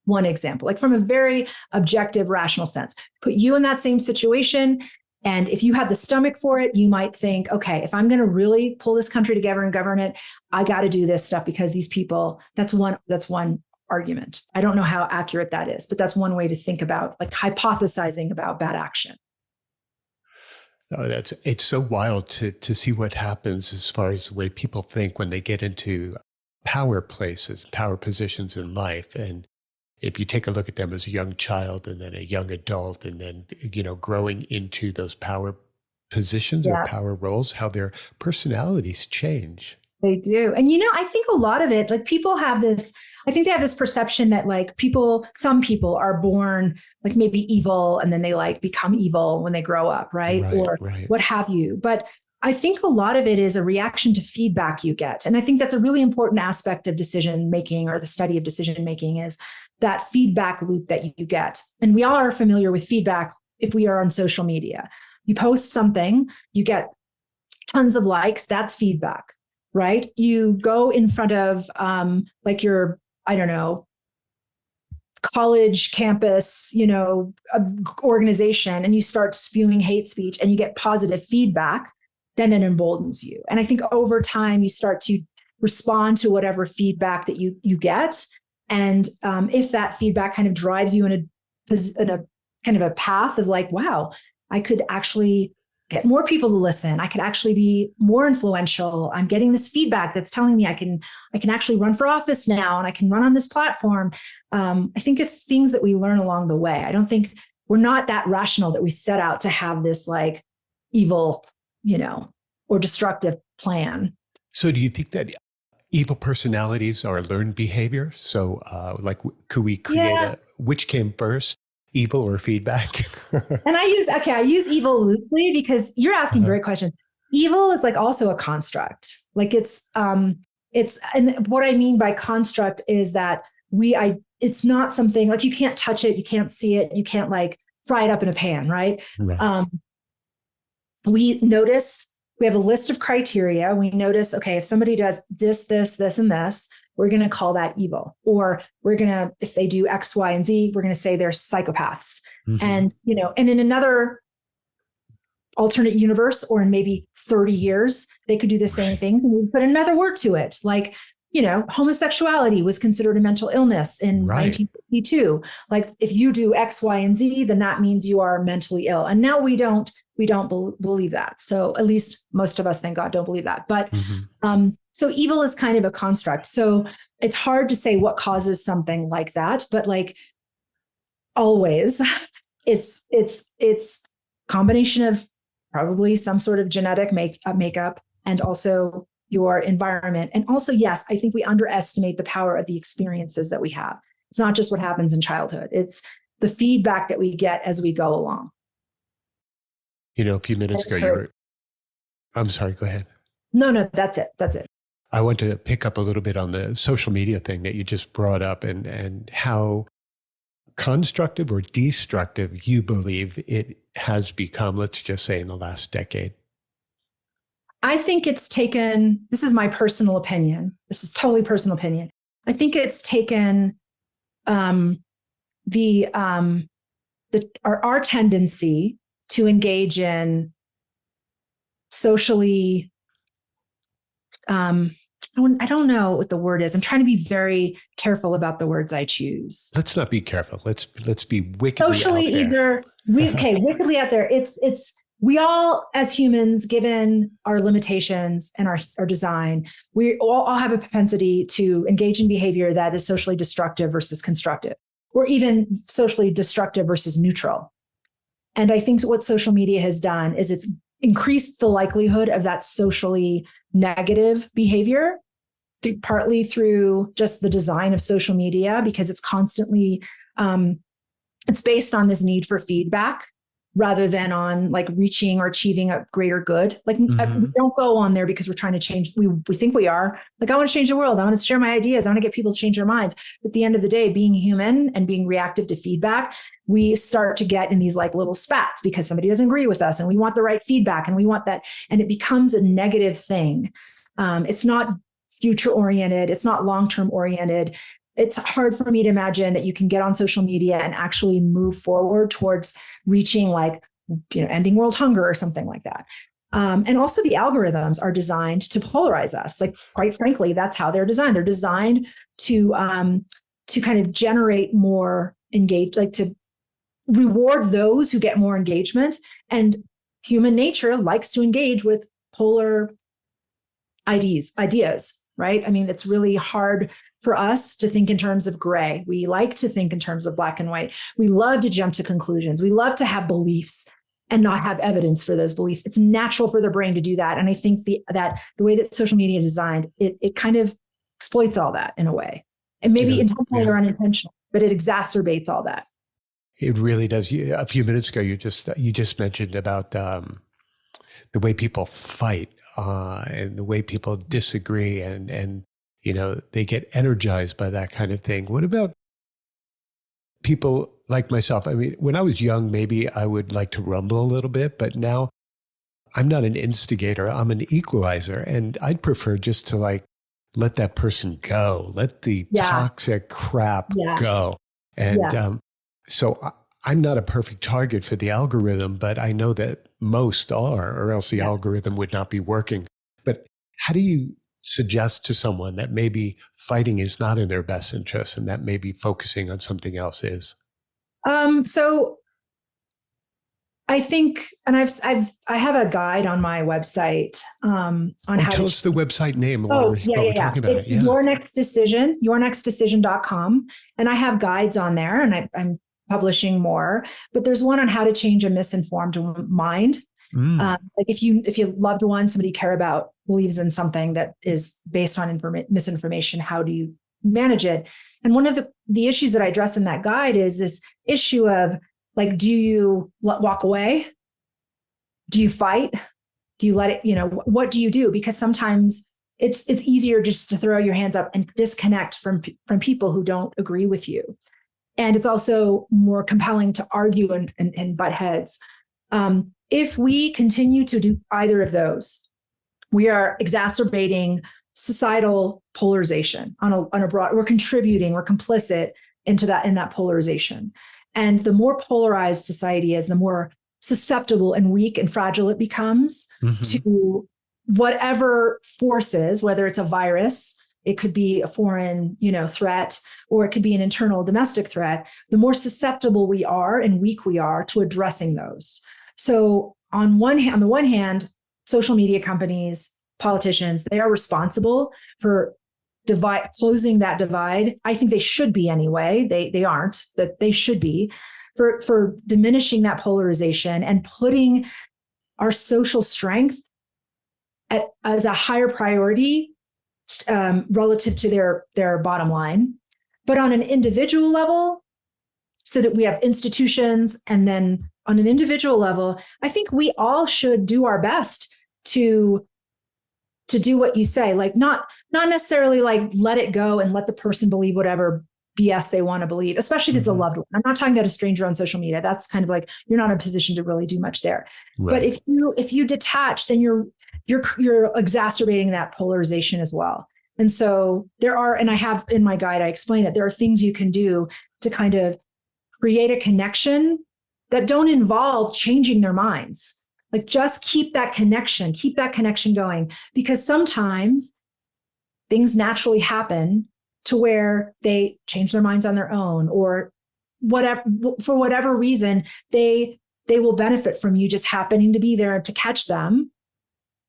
One example, like from a very objective, rational sense, put you in that same situation. And if you had the stomach for it, you might think, okay, if I'm going to really pull this country together and govern it, I got to do this stuff because these people, that's one argument. I don't know how accurate that is, but that's one way to think about, like, hypothesizing about bad action. It's so wild to see what happens as far as the way people think when they get into power places, power positions in life. And if you take a look at them as a young child and then a young adult and then, growing into those power positions or power roles, how their personalities change. They do. And, I think a lot of it, like people have this, I think they have this perception that like some people are born like maybe evil and then they like become evil when they grow up, right? What have you. But I think a lot of it is a reaction to feedback you get. And I think that's a really important aspect of decision making, or the study of decision making, is that feedback loop that you get. And we all are familiar with feedback if we are on social media. You post something, you get tons of likes, that's feedback. right? You go in front of like your, I don't know, college campus, organization, and you start spewing hate speech and you get positive feedback, then it emboldens you. And I think over time you start to respond to whatever feedback that you get. And if that feedback kind of drives you in a kind of a path of like, wow, I could actually get more people to listen. I could actually be more influential. I'm getting this feedback that's telling me I can actually run for office now, and I can run on this platform. I think it's things that we learn along the way. I don't think we're not that rational that we set out to have this like evil, or destructive plan. So do you think that evil personalities are learned behavior? So could we create which came first, evil or feedback? And I use evil loosely because you're asking great questions. Evil is like also a construct. Like it's, and what I mean by construct is that it's not something like you can't touch it, you can't see it, you can't like fry it up in a pan, right? We have a list of criteria. We notice, okay, if somebody does this, and this, we're going to call that evil. Or if they do X, Y, and Z, we're going to say they're psychopaths. Mm-hmm. And, and in another alternate universe, or in maybe 30 years, they could do the same thing. And we put another word to it. Like, homosexuality was considered a mental illness in 1952. Like if you do X, Y, and Z, then that means you are mentally ill. And now we don't believe that. So at least most of us, thank God, don't believe that. But so evil is kind of a construct. So it's hard to say what causes something like that. But like always, it's combination of probably some sort of genetic makeup and also your environment. And also, yes, I think we underestimate the power of the experiences that we have. It's not just what happens in childhood. It's the feedback that we get as we go along. A few minutes ago, I'm sorry, go ahead. No, that's it. I want to pick up a little bit on the social media thing that you just brought up and how constructive or destructive you believe it has become, let's just say in the last decade. I think it's taken, this is my personal opinion. This is totally personal opinion. I think it's taken our tendency to engage in socially, I don't know what the word is. I'm trying to be very careful about the words I choose. Let's not be careful. Let's be wickedly socially out there. Wickedly out there. We all, as humans, given our limitations and our design, we all have a propensity to engage in behavior that is socially destructive versus constructive, or even socially destructive versus neutral. And I think what social media has done is it's increased the likelihood of that socially negative behavior, partly through just the design of social media, because it's constantly, it's based on this need for feedback rather than on like reaching or achieving a greater good. Like we don't go on there because we're trying to change. We think we are like, I want to change the world. I want to share my ideas. I want to get people to change their minds. But at the end of the day, being human and being reactive to feedback, we start to get in these like little spats because somebody doesn't agree with us and we want the right feedback and we want that. And it becomes a negative thing. It's not future oriented. It's not long-term oriented. It's hard for me to imagine that you can get on social media and actually move forward towards reaching like, ending world hunger or something like that. And also the algorithms are designed to polarize us. Like, quite frankly, that's how they're designed. They're designed to kind of generate more to reward those who get more engagement. And human nature likes to engage with polar ideas, right? I mean, it's really hard for us to think in terms of gray. We like to think in terms of black and white. We love to jump to conclusions. We love to have beliefs and not have evidence for those beliefs. It's natural for the brain to do that. And I think that the way that social media is designed, it kind of exploits all that in a way. And maybe intentionally or unintentionally, but it exacerbates all that. It really does. A few minutes ago, you just mentioned about the way people fight and the way people disagree and they get energized by that kind of thing. What about people like myself? I mean, when I was young, maybe I would like to rumble a little bit, but now I'm not an instigator. I'm an equalizer. And I'd prefer just to like let that person go, let the toxic crap go. And so I'm not a perfect target for the algorithm, but I know that most are, or else the algorithm would not be working. But how do you suggest to someone that maybe fighting is not in their best interest and that maybe focusing on something else is? So I think, and I have a guide on my website on how tell to us the website name while we're talking about. It's Your Next Decision, yournextdecision.com. And I have guides on there, and I'm publishing more. But there's one on how to change a misinformed mind. Like if your loved one, somebody you care about, believes in something that is based on misinformation, how do you manage it? And one of the issues that I address in that guide is this issue of like, do you walk away? Do you fight? Do you let it, what do you do? Because sometimes it's easier just to throw your hands up and disconnect from people who don't agree with you. And it's also more compelling to argue and butt heads. If we continue to do either of those, we are exacerbating societal polarization on a broad, we're contributing, we're complicit in that polarization. And the more polarized society is, the more susceptible and weak and fragile it becomes to whatever forces, whether it's a virus, it could be a foreign, threat, or it could be an internal domestic threat. The more susceptible we are and weak we are to addressing those. So on the one hand, social media companies, politicians, they are responsible for closing that divide. I think they should be anyway. They aren't, but they should be for diminishing that polarization and putting our social strength as a higher priority relative to their bottom line. But on an individual level, so that we have institutions, and then on an individual level, I think we all should do our best to do what you say, like not necessarily like let it go and let the person believe whatever BS they want to believe, especially if it's a loved one. I'm not talking about a stranger on social media. That's kind of like, you're not in a position to really do much there. Right. But if you detach, then you're exacerbating that polarization as well. And so and I have in my guide, I explain it, there are things you can do to kind of create a connection that don't involve changing their minds. Like just keep that connection going, because sometimes things naturally happen to where they change their minds on their own, or whatever, for whatever reason, they will benefit from you just happening to be there to catch them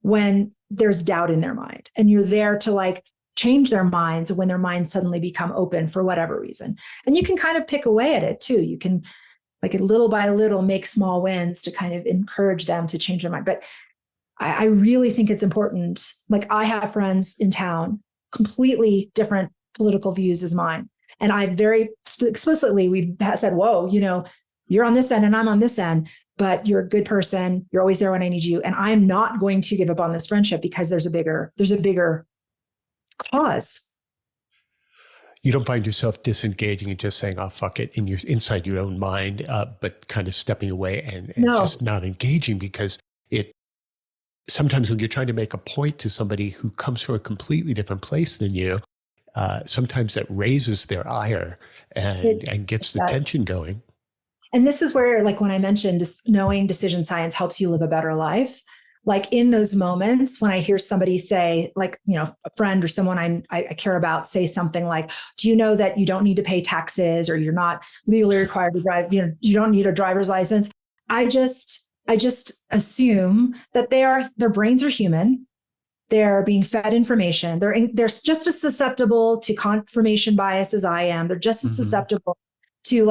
when there's doubt in their mind. And you're there to like change their minds when their minds suddenly become open for whatever reason. And you can kind of pick away at it too. You can, like, little by little, make small wins to kind of encourage them to change their mind. But I really think it's important. Like, I have friends in town, completely different political views as mine. And I very explicitly, we've said, whoa, you're on this end and I'm on this end, but you're a good person. You're always there when I need you. And I'm not going to give up on this friendship because there's a bigger cause. You don't find yourself disengaging and just saying, oh, fuck it, inside your own mind, but kind of stepping away and just not engaging, because sometimes when you're trying to make a point to somebody who comes from a completely different place than you, sometimes that raises their ire and gets the tension going. And this is where, like, when I mentioned knowing decision science helps you live a better life, like in those moments when I hear somebody say, like, a friend or someone I care about say something like, do you know that you don't need to pay taxes, or you're not legally required to drive, you don't need a driver's license. I just assume that their brains are human. They're being fed information. They're just as susceptible to confirmation bias as I am. They're just as susceptible to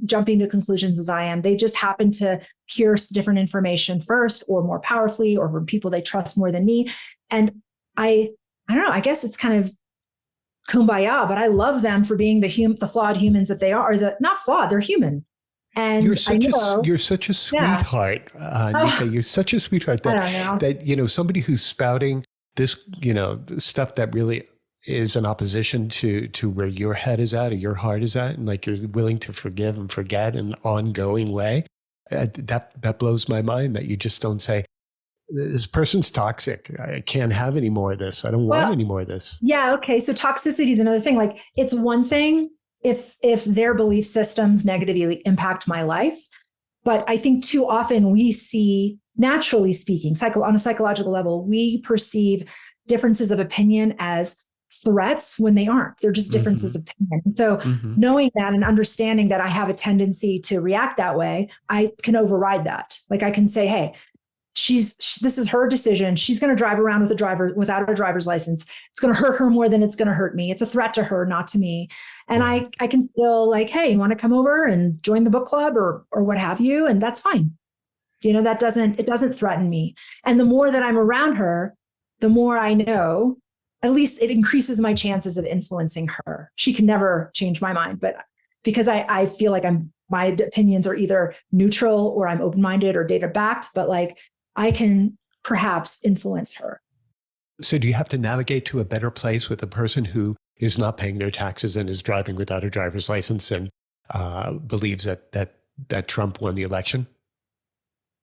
jumping to conclusions as I am. They just happen to hear different information first, or more powerfully, or from people they trust more than me. And I don't know, I guess it's kind of kumbaya, but I love them for being the flawed humans that they are, or not flawed, they're human. And you're such a sweetheart, Nika. You're such a sweetheart that somebody who's spouting this, stuff that really is an opposition to where your head is at, or your heart is at, and like you're willing to forgive and forget in an ongoing way. That blows my mind, that you just don't say, This person's toxic. I can't have any more of this. I don't want any more of this. Yeah. Okay. So toxicity is another thing. Like, it's one thing if their belief systems negatively impact my life. But I think too often we see, naturally speaking, on a psychological level, we perceive differences of opinion as threats when they aren't. They're just differences of opinion. So knowing that and understanding that I have a tendency to react that way, I can override that. Like, I can say, hey, this is her decision. She's going to drive around without a driver's license. It's going to hurt her more than it's going to hurt me. It's a threat to her, not to me. And I can still, like, hey, you want to come over and join the book club or what have you? And that's fine. It doesn't threaten me. And the more that I'm around her, the more I know, at least it increases my chances of influencing her. She can never change my mind, but because I feel like my opinions are either neutral or I'm open-minded or data backed, but like, I can perhaps influence her. So do you have to navigate to a better place with a person who is not paying their taxes and is driving without a driver's license and believes that Trump won the election?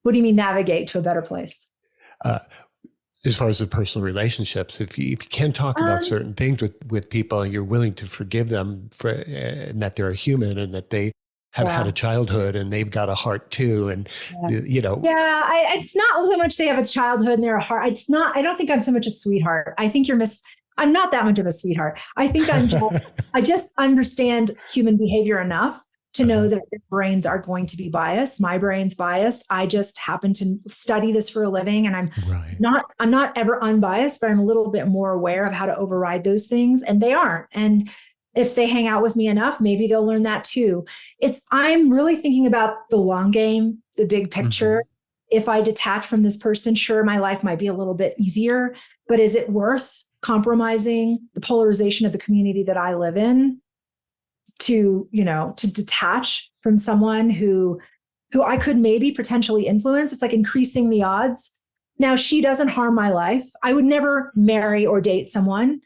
What do you mean navigate to a better place? As far as the personal relationships, if you can't talk about certain things with people and you're willing to forgive them and that they're a human and that they have had a childhood and they've got a heart too. And, it's not so much they have a childhood and they're a heart. I don't think I'm so much a sweetheart. I think I'm not that much of a sweetheart. I think I just understand human behavior enough to know that their brains are going to be biased. My brain's biased. I just happen to study this for a living, and I'm not ever unbiased, but I'm a little bit more aware of how to override those things, and they aren't. And if they hang out with me enough, maybe they'll learn that too. I'm really thinking about the long game, the big picture. If I detach from this person, sure, my life might be a little bit easier, but is it worth compromising the polarization of the community that I live in to detach from someone who I could maybe potentially influence? It's like increasing the odds. Now, she doesn't harm my life. I would never marry or date someone.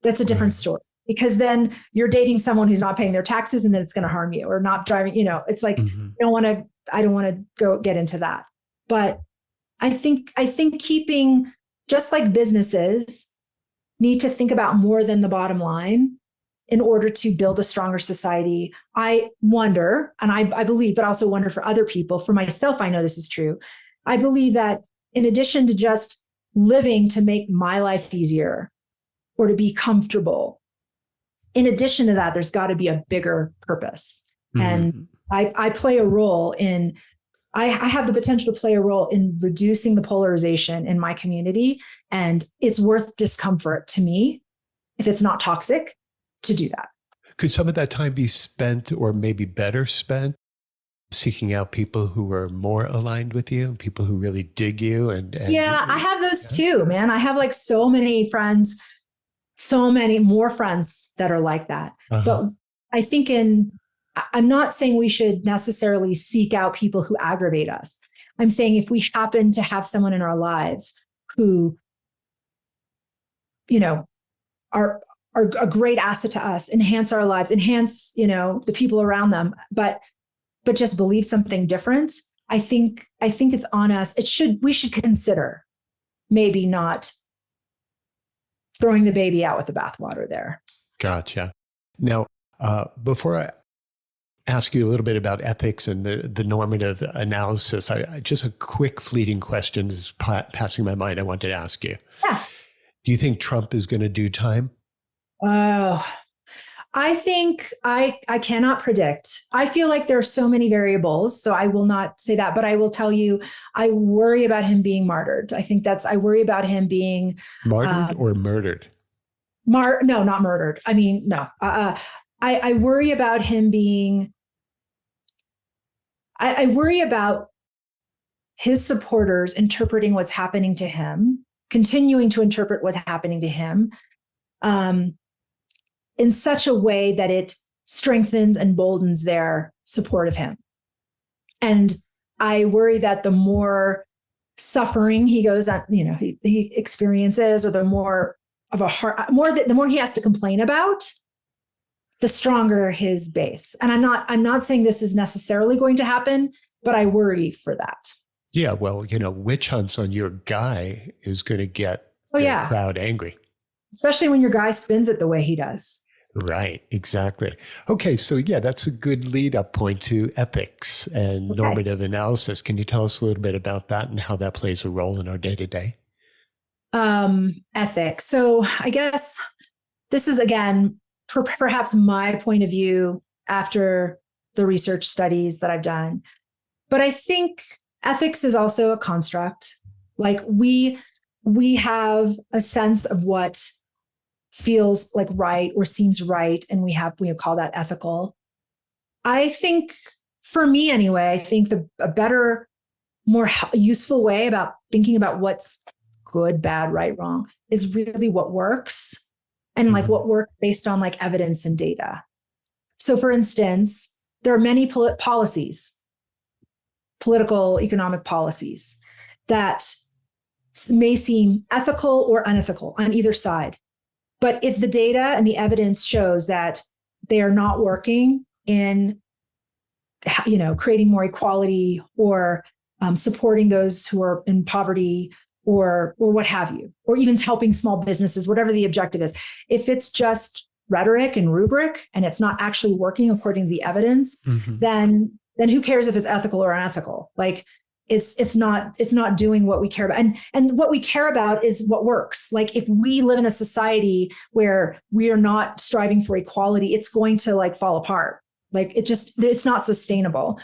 That's a different story. Because then you're dating someone who's not paying their taxes and then it's going to harm you, or not driving, it's like, I don't want to go get into that. But I think keeping, just like businesses need to think about more than the bottom line in order to build a stronger society. I wonder, and I believe, but also wonder for other people, for myself, I know this is true. I believe that in addition to just living to make my life easier or to be comfortable, in addition to that, there's got to be a bigger purpose. And I play a role in, I have the potential to play a role in reducing the polarization in my community. And it's worth discomfort to me, if it's not toxic, to do that. Could some of that time be spent, or maybe better spent, seeking out people who are more aligned with you, people who really dig you? And I have those too, man. I have like so many friends, so many more friends that are like that. But I think I'm not saying we should necessarily seek out people who aggravate us. I'm saying if we happen to have someone in our lives who, are a great asset to us, enhance our lives, enhance, the people around them, but just believe something different, I think it's on us. We should consider maybe not throwing the baby out with the bathwater there. Gotcha. Now, before I ask you a little bit about ethics and the normative analysis, just a quick fleeting question is passing my mind. I wanted to ask you. Yeah. Do you think Trump is going to do time? I think I cannot predict. I feel like there are so many variables, so I will not say that, but I will tell you, I worry about him being martyred. I worry about him being martyred or murdered. No, not murdered. I mean, no. I worry about him being. I worry about his supporters interpreting what's happening to him, continuing to interpret what's happening to him, in such a way that it strengthens and emboldens their support of him. And I worry that the more suffering he goes on, he experiences, or the more of the more he has to complain about, the stronger his base. And I'm not saying this is necessarily going to happen, but I worry for that. Yeah, well, witch hunts on your guy is going to get Oh, the yeah. crowd angry. Especially when your guy spins it the way he does. Right, exactly. Okay, so yeah, that's a good lead up point to ethics and Okay. normative analysis. Can you tell us a little bit about that and how that plays a role in our day to day? Ethics. So I guess this is, again, perhaps my point of view after the research studies that I've done. But I think ethics is also a construct. Like we have a sense of what feels like right or seems right, and we call that ethical. I think, for me anyway, I think a better, more useful way about thinking about what's good, bad, right, wrong is really what works, and like what works based on like evidence and data. So, for instance, there are many policies, political, economic policies that may seem ethical or unethical on either side. But if the data and the evidence shows that they are not working in, creating more equality or supporting those who are in poverty or what have you, or even helping small businesses, whatever the objective is, if it's just rhetoric and rubric and it's not actually working according to the evidence, then who cares if it's ethical or unethical? Like it's not doing what we care about. And what we care about is what works. Like if we live in a society where we are not striving for equality, it's going to like fall apart. Like it's not sustainable.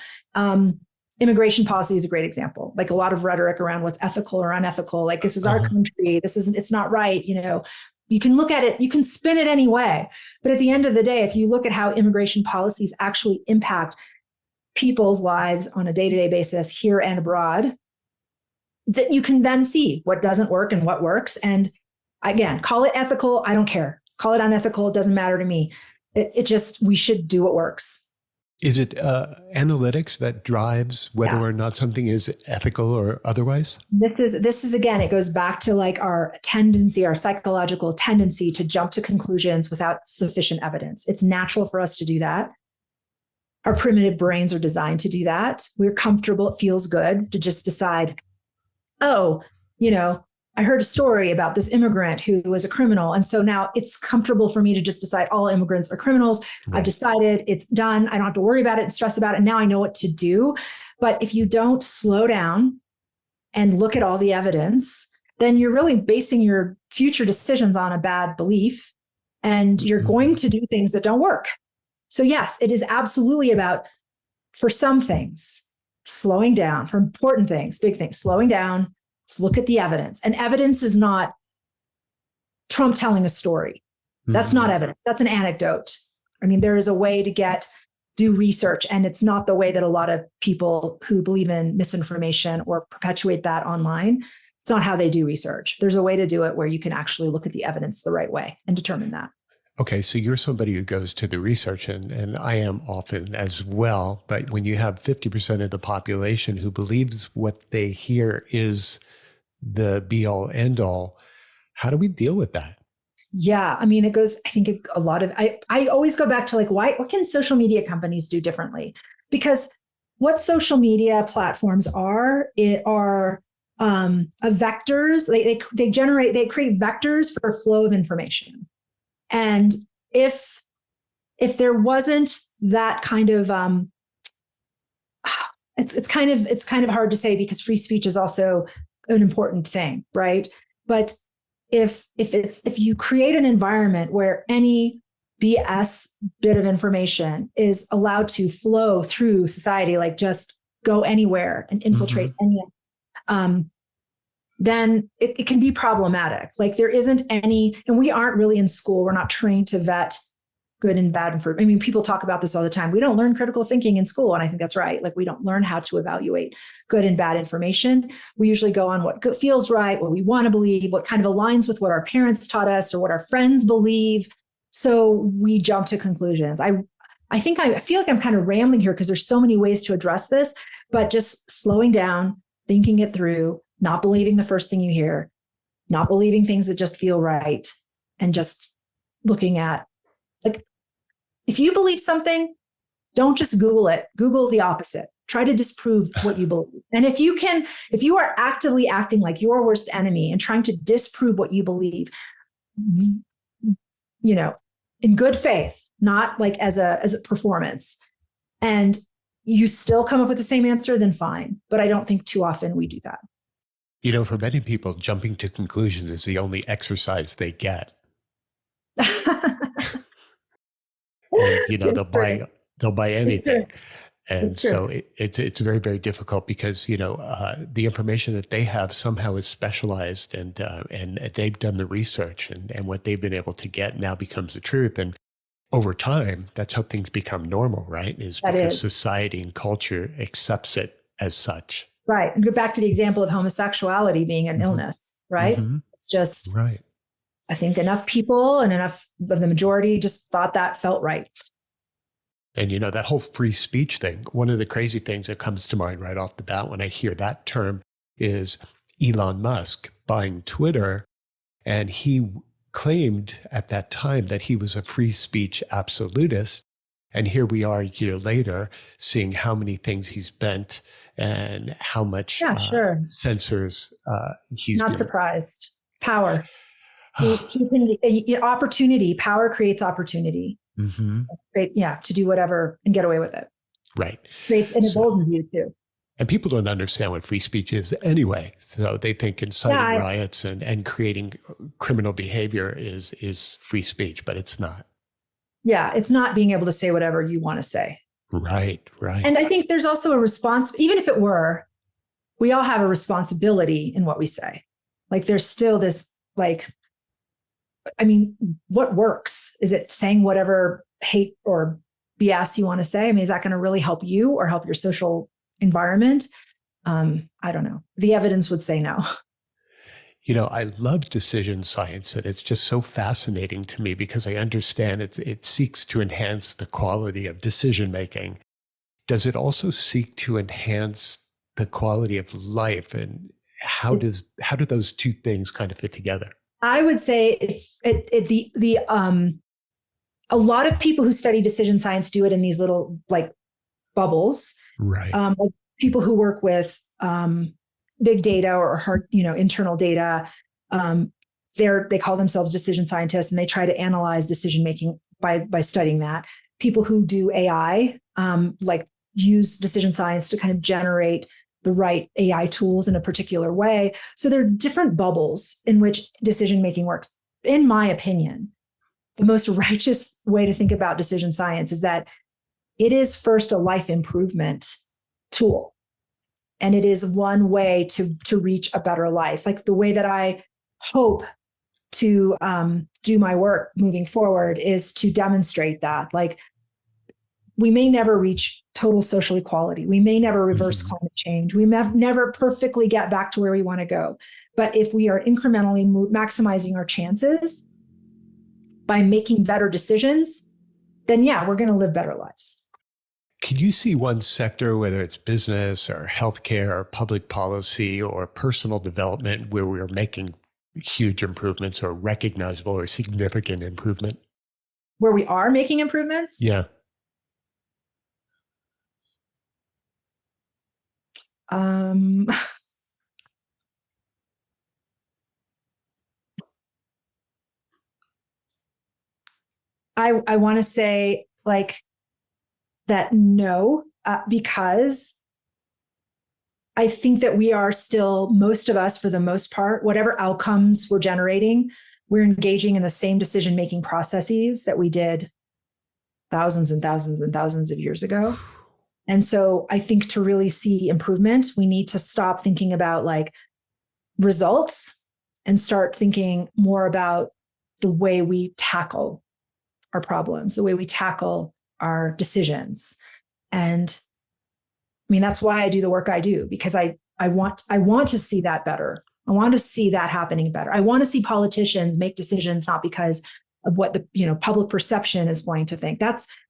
Immigration policy is a great example. Like a lot of rhetoric around what's ethical or unethical. Like this is our country. It's not right. You can look at it, you can spin it any way. But at the end of the day, if you look at how immigration policies actually impact people's lives on a day-to-day basis here and abroad, that you can then see what doesn't work and what works. And again, call it ethical. I don't care. Call it unethical. It doesn't matter to me. We should do what works. Is it analytics that drives whether or not something is ethical or otherwise? This is again, it goes back to like our tendency, our psychological tendency to jump to conclusions without sufficient evidence. It's natural for us to do that. Our primitive brains are designed to do that. We're comfortable. It feels good to just decide, I heard a story about this immigrant who was a criminal. And so now it's comfortable for me to just decide all immigrants are criminals. Right. I've decided, it's done. I don't have to worry about it and stress about it. Now I know what to do. But if you don't slow down and look at all the evidence, then you're really basing your future decisions on a bad belief, and you're going to do things that don't work. So yes, it is absolutely about, for some things, slowing down, for important things, big things, slowing down. Let's look at the evidence. And evidence is not Trump telling a story. That's not evidence. That's an anecdote. I mean, there is a way to do research, and it's not the way that a lot of people who believe in misinformation or perpetuate that online. It's not how they do research. There's a way to do it where you can actually look at the evidence the right way and determine that. Okay, so you're somebody who goes to the research, and I am often as well. But when you have 50% of the population who believes what they hear is the be all end all, how do we deal with that? Yeah, I mean, I always go back to like, what can social media companies do differently? Because what social media platforms are vectors. They create vectors for flow of information. And if there wasn't that kind of, it's kind of hard to say, because free speech is also an important thing, right? But if you create an environment where any BS bit of information is allowed to flow through society, like just go anywhere and infiltrate then it can be problematic. Like there isn't any, and we aren't really in school. We're not trained to vet good and bad information. I mean, people talk about this all the time. We don't learn critical thinking in school. And I think that's right. Like we don't learn how to evaluate good and bad information. We usually go on what feels right, what we want to believe, what kind of aligns with what our parents taught us or what our friends believe. So we jump to conclusions. I feel like I'm kind of rambling here because there's so many ways to address this, but just slowing down, thinking it through, not believing the first thing you hear, not believing things that just feel right, and just looking at, like, if you believe something, don't just Google it. Google the opposite. Try to disprove what you believe. And if you are actively acting like your worst enemy and trying to disprove what you believe, in good faith, not like as a performance, and you still come up with the same answer, then fine. But I don't think too often we do that. For many people, jumping to conclusions is the only exercise they get. And they'll buy anything. And so it's very, very difficult because, the information that they have somehow is specialized, and they've done the research, and what they've been able to get now becomes the truth. And over time, that's how things become normal, right? Is because society and culture accepts it as such. Right. And go back to the example of homosexuality being an illness, right? Mm-hmm. It's just, right. I think enough people and enough of the majority just thought that felt right. And, that whole free speech thing, one of the crazy things that comes to mind right off the bat when I hear that term is Elon Musk buying Twitter. And he claimed at that time that he was a free speech absolutist. And here we are a year later, seeing how many things he's bent and how much censors he's not surprised. Power. Opportunity. Power creates opportunity. Mm-hmm. To do whatever and get away with it. Right. Creates an emboldened you too. And people don't understand what free speech is anyway. So they think inciting riots and creating criminal behavior is free speech, but it's not. Yeah, it's not being able to say whatever you want to say. Right. And I think there's also a response, even if it were, we all have a responsibility in what we say. Like there's still this, what works? Is it saying whatever hate or BS you want to say? Is that going to really help you or help your social environment? I don't know. The evidence would say no. I love decision science, and it's just so fascinating to me because I understand it seeks to enhance the quality of decision making. Does it also seek to enhance the quality of life? And how do those two things kind of fit together? I would say a lot of people who study decision science do it in these little bubbles. Right. People who work with big data or internal data, they call themselves decision scientists, and they try to analyze decision making by studying that. People who do AI, use decision science to kind of generate the right AI tools in a particular way. So there are different bubbles in which decision making works. In my opinion, the most righteous way to think about decision science is that it is first a life improvement tool. And it is one way to reach a better life. Like the way that I hope to do my work moving forward is to demonstrate that. We may never reach total social equality. We may never reverse climate change. We may never perfectly get back to where we want to go. But if we are incrementally maximizing our chances by making better decisions, then we're going to live better lives. Can you see one sector, whether it's business or healthcare or public policy or personal development, where we're making huge improvements or recognizable or significant improvement? Where we are making improvements? Yeah. I want to say that no, because I think that we are still, most of us, for the most part, whatever outcomes we're generating, we're engaging in the same decision-making processes that we did thousands and thousands and thousands of years ago. And so I think to really see improvement, we need to stop thinking about results and start thinking more about the way we tackle our problems, the way we tackle our decisions. And that's why I do the work I do, because I want to see that better. I want to see that happening better. I want to see politicians make decisions not because of what the public perception is going to think.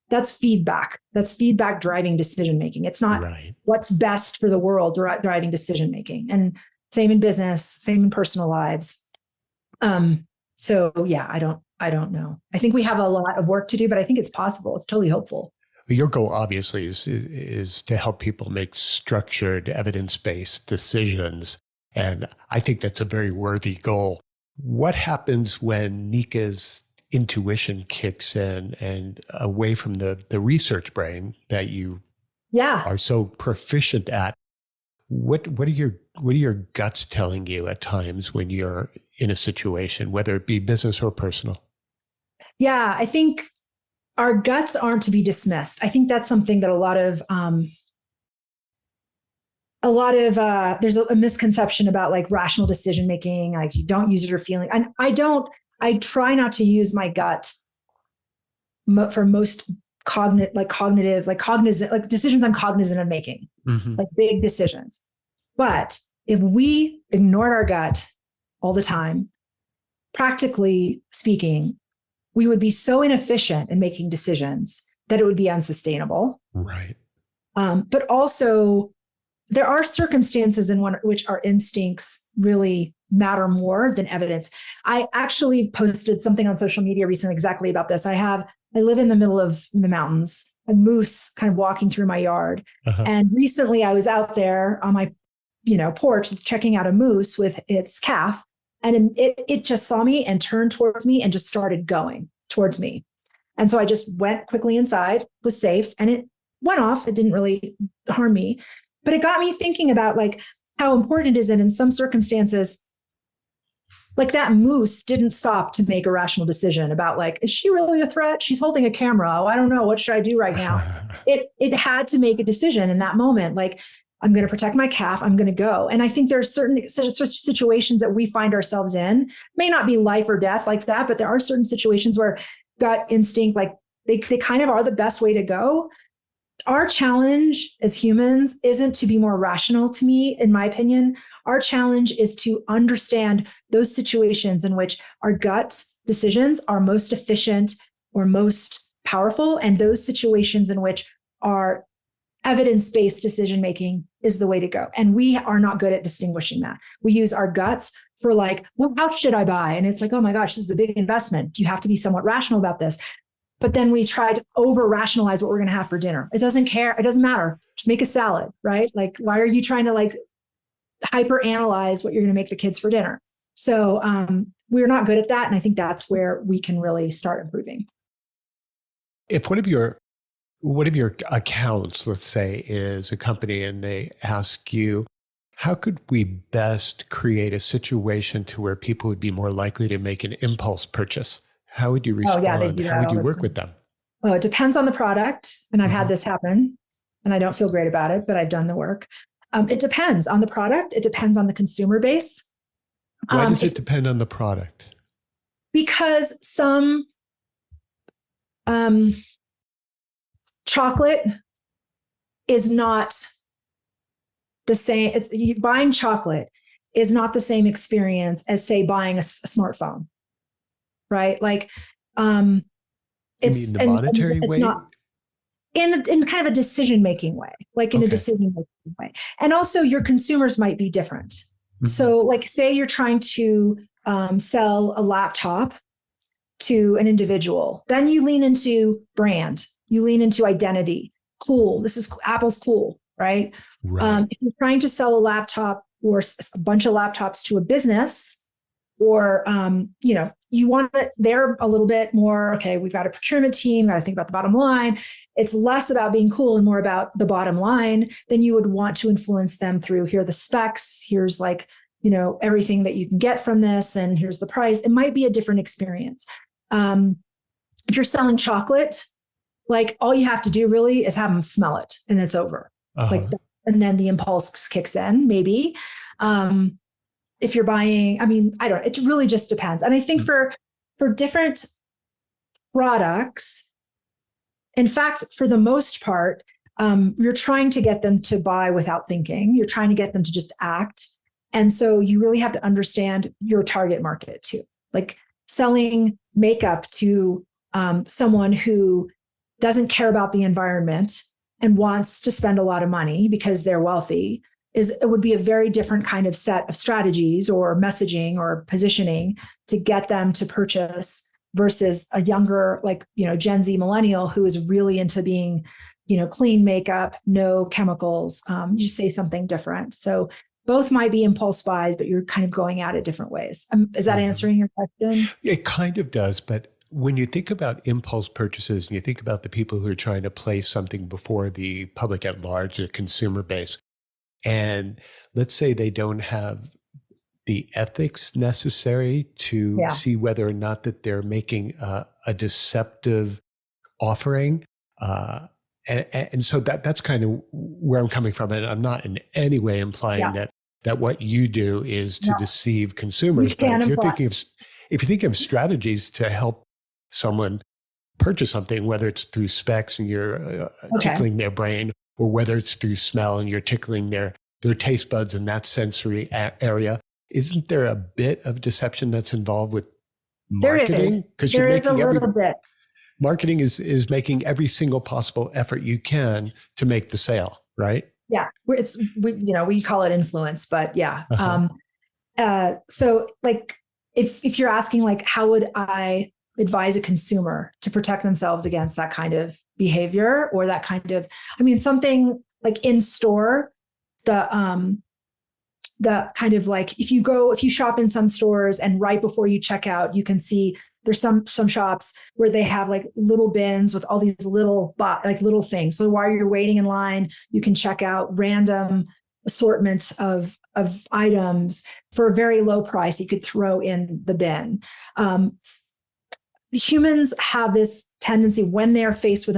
That's feedback. That's feedback driving decision making. It's not what's best for the world driving decision making. And same in business, same in personal lives. So yeah, I don't know. I think we have a lot of work to do, but I think it's possible. It's totally hopeful. Your goal obviously is to help people make structured, evidence-based decisions. And I think that's a very worthy goal. What happens when Nika's intuition kicks in and away from the research brain that you are so proficient at? What are your guts telling you at times when you're in a situation, whether it be business or personal? Yeah, I think our guts aren't to be dismissed. I think that's something that there's a misconception about like rational decision making. Like you don't use it or feeling. And I try not to use my gut for most cognitive, cognizant, like decisions I'm cognizant of making, like big decisions. But if we ignored our gut all the time, practically speaking, we would be so inefficient in making decisions that it would be unsustainable. Right. But also, there are circumstances in which our instincts really matter more than evidence. I actually posted something on social media recently exactly about this. I live in the middle of the mountains, a moose kind of walking through my yard. And recently I was out there on my, porch checking out a moose with its calf. And it just saw me and turned towards me and just started going towards me. And so I just went quickly inside, was safe, and it went off. It didn't really harm me. But it got me thinking about like how important it is that in some circumstances, like that moose didn't stop to make a rational decision about like, is she really a threat? She's holding a camera. Oh, I don't know. What should I do right now? It had to make a decision in that moment. Like, I'm going to protect my calf. I'm going to go. And I think there are certain situations that we find ourselves in, may not be life or death like that, but there are certain situations where gut instinct, like they kind of are the best way to go. Our challenge as humans isn't to be more rational, to me, in my opinion. Our challenge is to understand those situations in which our gut decisions are most efficient or most powerful, and those situations in which our evidence-based decision-making is the way to go. And we are not good at distinguishing that. We use our guts for like, what house should I buy? And it's like, oh my gosh, this is a big investment. You have to be somewhat rational about this. But then we try to over-rationalize what we're going to have for dinner. It doesn't care. It doesn't matter. Just make a salad, right? Like, why are you trying to like hyper-analyze what you're going to make the kids for dinner? So we're not good at that. And I think that's where we can really start improving. If one of your accounts, let's say, is a company and they ask you, how could we best create a situation to where people would be more likely to make an impulse purchase? How would you respond? How would you work with them? Well, it depends on the product. And I've had this happen and I don't feel great about it, but I've done the work. It depends on the product. It depends on the consumer base. Why does it depend on the product? Because some chocolate is not the same. Buying chocolate is not the same experience as, say, buying a smartphone, right? Like, it's you mean the monetary way? Not, in kind of a decision-making way, like in a decision-making way. And also your consumers might be different. So like, say you're trying to sell a laptop to an individual, then you lean into brand, you lean into identity. Cool. This is Apple's cool, right? If you're trying to sell a laptop or a bunch of laptops to a business, or, you want it, they're a little bit more, okay, we've got a procurement team, got to think about the bottom line. It's less about being cool and more about the bottom line. Then you would want to influence them through, here are the specs, here's like, everything that you can get from this, and here's the price. It might be a different experience. If you're selling chocolate, like all you have to do really is have them smell it and it's over. Like, and then the impulse kicks in, maybe. If you're buying, it really just depends. And I think for different products, in fact, for the most part, you're trying to get them to buy without thinking. You're trying to get them to just act. And so you really have to understand your target market too. Like selling makeup to someone who doesn't care about the environment and wants to spend a lot of money because they're wealthy, it would be a very different kind of set of strategies or messaging or positioning to get them to purchase versus a younger, like, Gen Z millennial who is really into being, clean makeup, no chemicals. You say something different. So both might be impulse buys, but you're kind of going at it different ways. Is that answering your question? It kind of does, but when you think about impulse purchases and you think about the people who are trying to place something before the public at large, the consumer base, and let's say they don't have the ethics necessary to see whether or not that they're making a deceptive offering. And so that's kind of where I'm coming from. And I'm not in any way implying that what you do is to deceive consumers. But if you're thinking of strategies to help someone purchase something, whether it's through specs and you're tickling their brain, or whether it's through smell and you're tickling their taste buds in that sensory area, isn't there a bit of deception that's involved with marketing? Because you're making a little bit. Marketing is making every single possible effort you can to make the sale, right? Yeah, we call it influence, but yeah. So like, if you're asking like, how would I advise a consumer to protect themselves against that kind of behavior, or that kind of, something like in store, the kind of like, if you shop in some stores and right before you check out, you can see there's some shops where they have like little bins with all these little things. So while you're waiting in line, you can check out random assortments of items for a very low price you could throw in the bin. Humans have this tendency when they're faced with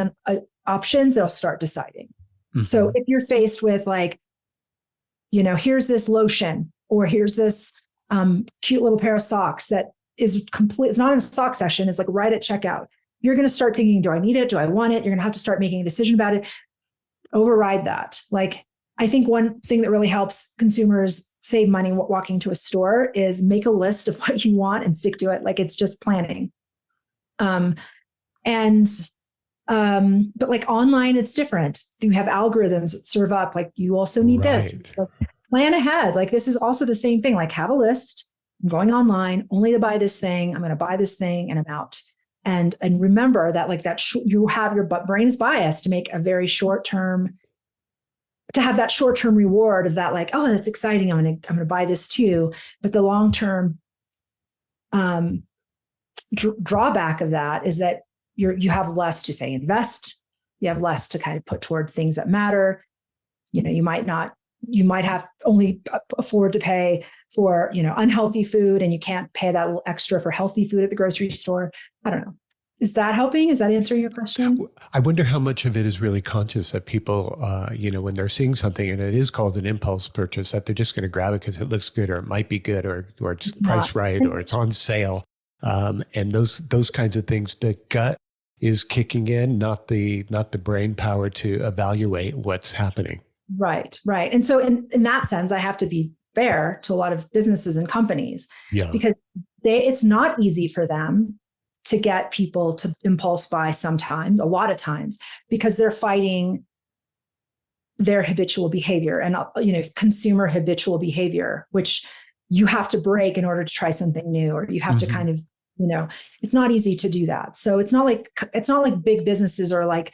options, they'll start deciding. Mm-hmm. So if you're faced with like, here's this lotion, or here's this cute little pair of socks that is complete, it's not in the sock section, it's like right at checkout. You're going to start thinking, do I need it? Do I want it? You're going to have to start making a decision about it. Override that. Like, I think one thing that really helps consumers save money walking to a store is make a list of what you want and stick to it. Like, it's just planning. But like online, it's different. You have algorithms that serve up, like, you also need this. Like, plan ahead. Like, this is also the same thing. Like, have a list. I'm going online only to buy this thing. I'm going to buy this thing and I'm out. And remember that, like, that you have your brain's bias to make a very short-term, to have that short-term reward of that, like, oh, that's exciting. I'm going to buy this too. But the long-term drawback of that is that you have less to say invest. You have less to kind of put toward things that matter. You might have only afford to pay for, unhealthy food, and you can't pay that little extra for healthy food at the grocery store. I don't know. Is that helping? Is that answering your question? I wonder how much of it is really conscious that people, when they're seeing something and it is called an impulse purchase, that they're just going to grab it because it looks good, or it might be good, or it's priced right, or it's on sale. And those kinds of things, the gut is kicking in, not the brain power to evaluate what's happening. Right. And so in that sense, I have to be fair to a lot of businesses and companies, because it's not easy for them to get people to impulse buy sometimes, a lot of times, because they're fighting their habitual behavior and, consumer habitual behavior, which you have to break in order to try something new, or you have to kind of, it's not easy to do that. So it's not like big businesses are like,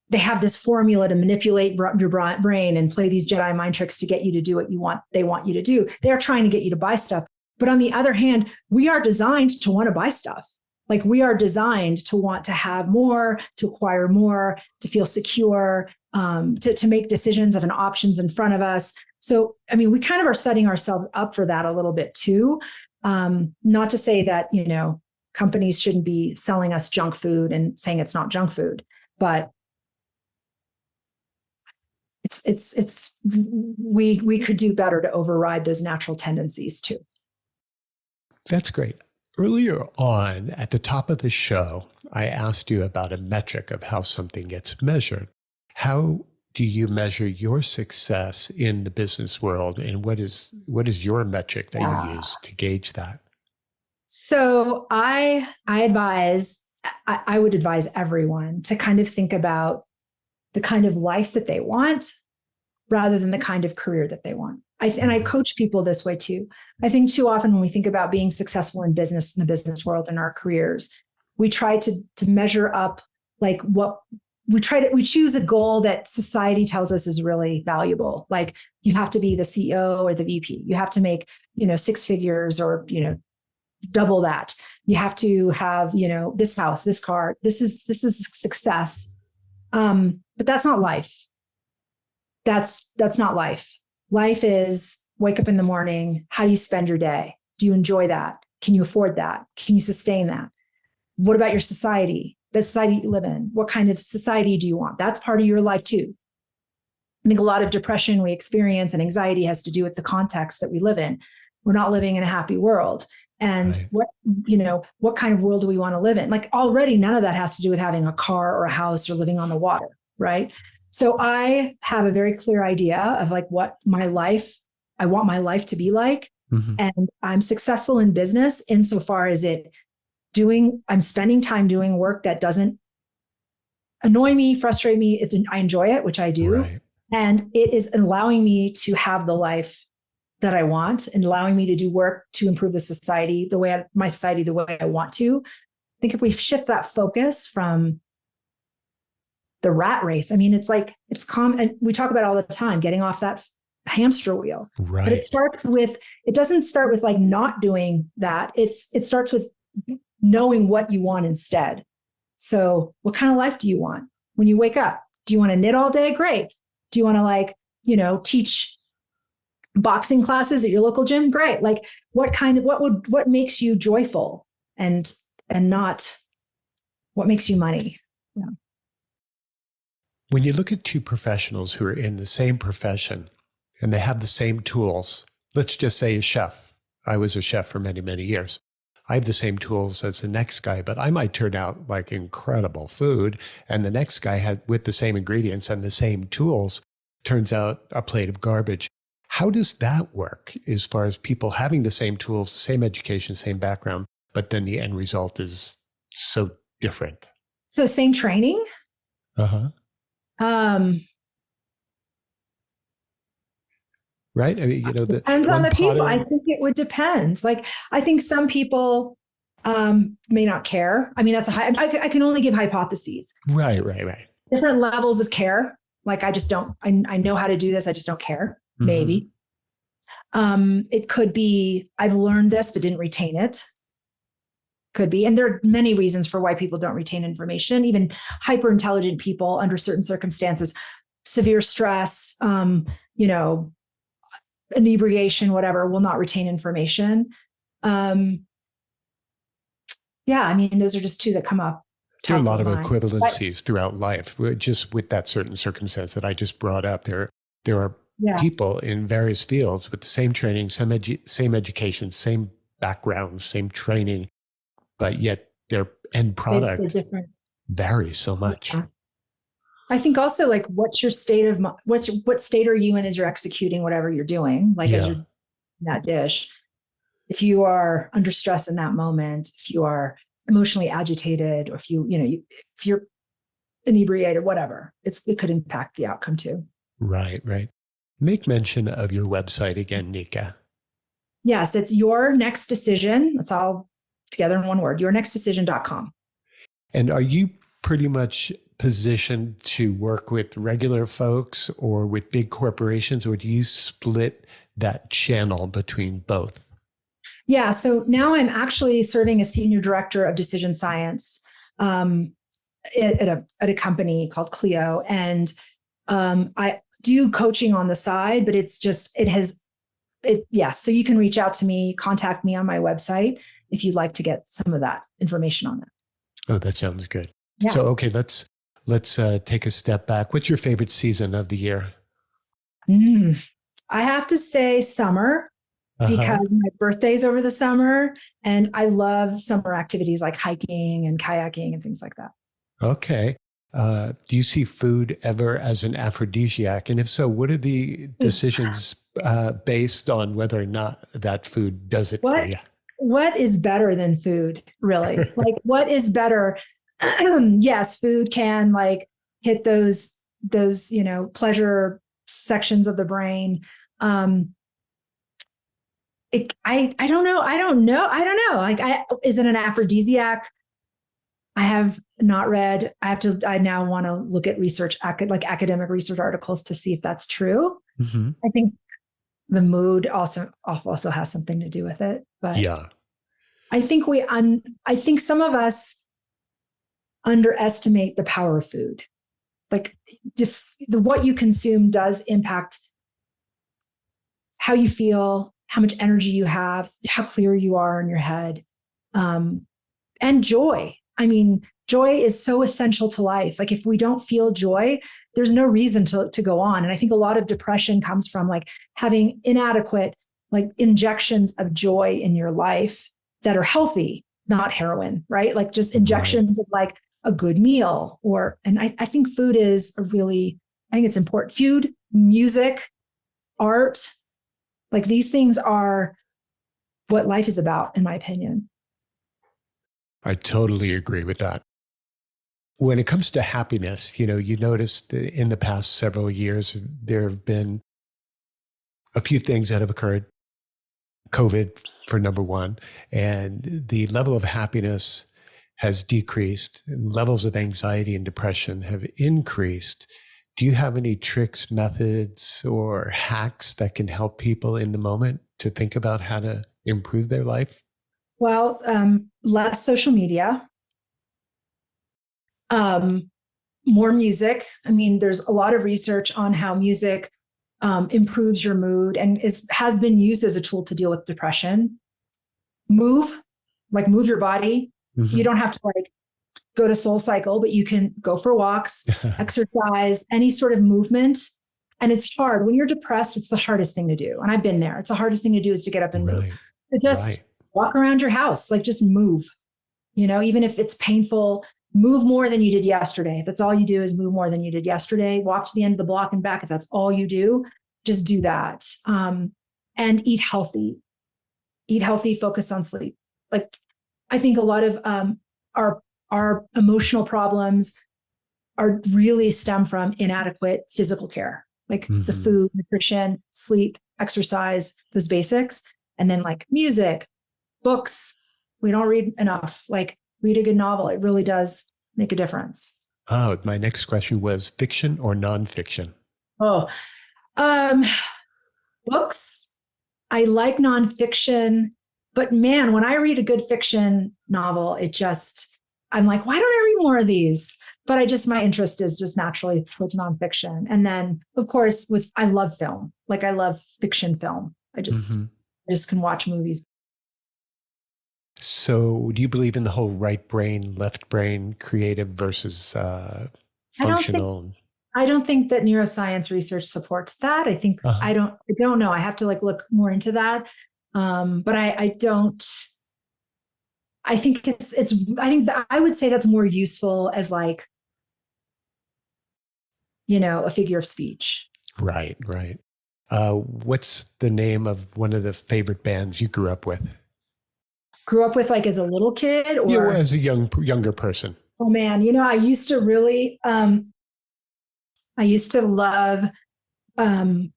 they have this formula to manipulate your brain and play these Jedi mind tricks to get you to do what they want you to do. They're trying to get you to buy stuff. But on the other hand, we are designed to want to buy stuff. Like, we are designed to want to have more, to acquire more, to feel secure, to make decisions of options in front of us. So, we kind of are setting ourselves up for that a little bit too. Not to say that, companies shouldn't be selling us junk food and saying it's not junk food, but we could do better to override those natural tendencies too. That's great. Earlier on at the top of the show, I asked you about a metric of how something gets measured. How do you measure your success in the business world, and what is your metric that you use to gauge that? So I would advise everyone to kind of think about the kind of life that they want, rather than the kind of career that they want. And I coach people this way too. I think too often when we think about being successful in business, in the business world, in our careers, we try to measure up like what we choose a goal that society tells us is really valuable. Like you have to be the CEO or the VP. You have to make, 6 figures or, double that. You have to have, this house, this car. This is success. But that's not life. That's not life. Life is wake up in the morning. How do you spend your day? Do you enjoy that? Can you afford that? Can you sustain that? What about your society? The society you live in? What kind of society do you want? That's part of your life too. I think a lot of depression we experience and anxiety has to do with the context that we live in. We're not living in a happy world. And what kind of world do we want to live in? Like already none of that has to do with having a car or a house or living on the water, right? So I have a very clear idea of like what I want my life to be like. Mm-hmm. And I'm successful in business insofar as I'm spending time doing work that doesn't annoy me, frustrate me. I enjoy it, which I do. Right. And it is allowing me to have the life that I want and allowing me to do work to improve my society the way I want to. I think if we shift that focus from the rat race, I mean, it's common. And we talk about it all the time, getting off that hamster wheel. Right. But it doesn't start with like not doing that. It starts with knowing what you want instead. So what kind of life do you want when you wake up? Do you want to knit all day? Great. Do you want to teach boxing classes at your local gym? Great. Like what makes you joyful and not what makes you money? Yeah. When you look at two professionals who are in the same profession and they have the same tools, let's just say a chef. I was a chef for many, many years. I have the same tools as the next guy, but I might turn out like incredible food. And the next guy had with the same ingredients and the same tools turns out a plate of garbage. How does that work as far as people having the same tools, same education, same background, but then the end result is so different? So same training? Uh-huh. Right? I mean, depends on the people. I think it would depend. Like, I think some people may not care. I mean, I can only give hypotheses. Right. Different levels of care. Like, I just don't, I know how to do this. I just don't care. Mm-hmm. Maybe. It could be, I've learned this, but didn't retain it. Could be. And there are many reasons for why people don't retain information. Even hyper intelligent people under certain circumstances, severe stress, inebriation, whatever, will not retain information. Yeah, I mean, those are just two that come up. There are a lot of equivalencies throughout life, just with that certain circumstance that I just brought up. There are people in various fields with the same training, same education, same background, same training, but yet their end product varies so much. Yeah. I think also like, what's your state of what state are you in as you're executing whatever you're doing? Like as you're in that dish, if you are under stress in that moment, if you are emotionally agitated, or if you're inebriated, whatever, it could impact the outcome too. Right. Make mention of your website again, Nika. Yes, it's Your Next Decision. It's all together in one word, yournextdecision.com. And are you pretty much positioned to work with regular folks or with big corporations, or do you split that channel between both? Yeah, so now I'm actually serving as Senior Director of Decision Science at a company called Clio. And I do coaching on the side, but so you can reach out to me, contact me on my website if you'd like to get some of that information on it. Oh, that sounds good. Yeah. So, okay, let's take a step back. What's your favorite season of the year? I have to say summer, because my birthday's over the summer, and I love summer activities like hiking and kayaking and things like that. Okay. Do you see food ever as an aphrodisiac? And if so, what are the decisions based on whether or not that food does it for you? What is better than food, really? Like, what is better? Yes, food can like hit those pleasure sections of the brain. I don't know. I don't know. Like, is it an aphrodisiac? I have not read. I now want to look at research, like academic research articles to see if that's true. Mm-hmm. I think the mood also has something to do with it. But yeah, I think I think some of us underestimate the power of food. Like, what you consume does impact how you feel, how much energy you have, how clear you are in your head, and joy. I mean, joy is so essential to life. Like, if we don't feel joy, there's no reason to go on. And I think a lot of depression comes from like having inadequate like injections of joy in your life that are healthy, not heroin, right? Like just injections of like a good meal and I think food is I think it's important. Food, music, art, like these things are what life is about, in my opinion. I totally agree with that. When it comes to happiness, you noticed in the past several years, there have been a few things that have occurred. COVID, for number one, and the level of happiness has decreased, and levels of anxiety and depression have increased. Do you have any tricks, methods, or hacks that can help people in the moment to think about how to improve their life? Well, less social media, more music. I mean, there's a lot of research on how music improves your mood and has been used as a tool to deal with depression. Move your body. Mm-hmm. You don't have to like go to SoulCycle, but you can go for walks, exercise, any sort of movement. And it's hard. When you're depressed, it's the hardest thing to do. And I've been there. It's the hardest thing to do is to get up and move. So just walk around your house, like just move, even if it's painful, move more than you did yesterday. If that's all you do is move more than you did yesterday, walk to the end of the block and back. If that's all you do, just do that. And eat healthy, focus on sleep. Like, I think a lot of our emotional problems are really stem from inadequate physical care, like the food, nutrition, sleep, exercise, those basics. And then like music, books. We don't read enough. Like, read a good novel. It really does make a difference. Oh, my next question was fiction or nonfiction? Oh, books. I like nonfiction, but man, when I read a good fiction novel, I'm like, why don't I read more of these? But my interest is just naturally towards nonfiction. And then of course, I love film. Like, I love fiction film. I just can watch movies. So do you believe in the whole right brain, left brain, creative versus functional? I don't think that neuroscience research supports that. I think, I don't know. I have to like look more into that. But I don't, I think I would say that's more useful as like, a figure of speech. Right. What's the name of one of the favorite bands you grew up with? Grew up with like as a little kid or? Yeah, as a younger person. Oh man, I used to really, I used to love, man,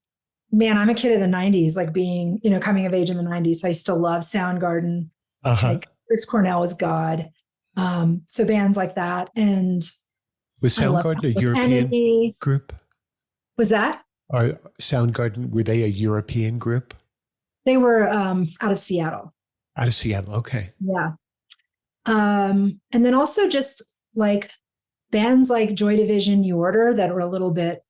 I'm a kid of the 90s, like being, coming of age in the 90s. So I used to love Soundgarden. Like Chris Cornell was God. So bands like that. And was Soundgarden a European group? Was that? Soundgarden, were they a European group? They were out of Seattle. Out of Seattle, okay. Yeah. And then also just like bands like Joy Division, New Order that were a little bit,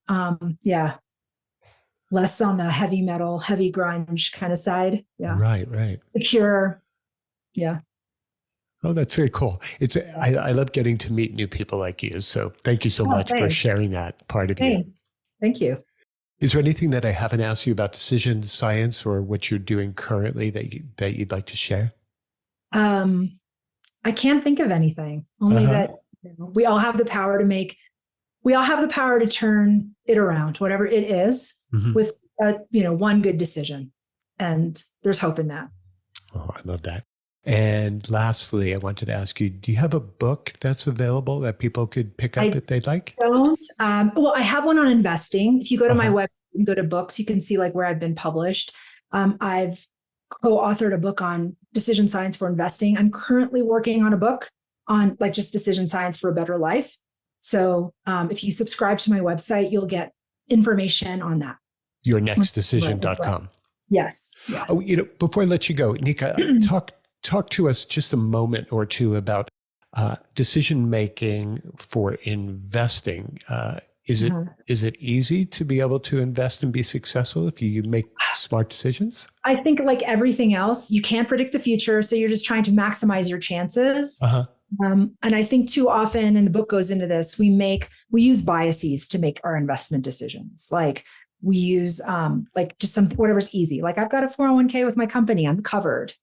less on the heavy metal, heavy grunge kind of side. Yeah. Right. The Cure. Yeah. Oh, that's very cool. I love getting to meet new people like you. So thank you so much for sharing that part of you. Thank you. Is there anything that I haven't asked you about decision science or what you're doing currently that you'd like to share? I can't think of anything. Only that we all have the power to turn it around, whatever it is, with one good decision. And there's hope in that. Oh, I love that. And lastly, I wanted to ask you, do you have a book that's available that people could pick up if they'd like? Well, I have one on investing. If you go to my Uh-huh. website and go to books, you can see like where I've been published. I've co-authored a book on decision science for investing. I'm currently working on a book on like just decision science for a better life. So if you subscribe to my website, you'll get information on that. Yournextdecision.com. Yes. Yes. Oh, before I let you go, Nika, talk to us just a moment or two about decision making for investing. Is it easy to be able to invest and be successful if you make smart decisions? I think like everything else, you can't predict the future. So you're just trying to maximize your chances. Uh-huh. And I think too often, and the book goes into this, we use biases to make our investment decisions. Like we use like just whatever's easy. Like I've got a 401k with my company, I'm covered.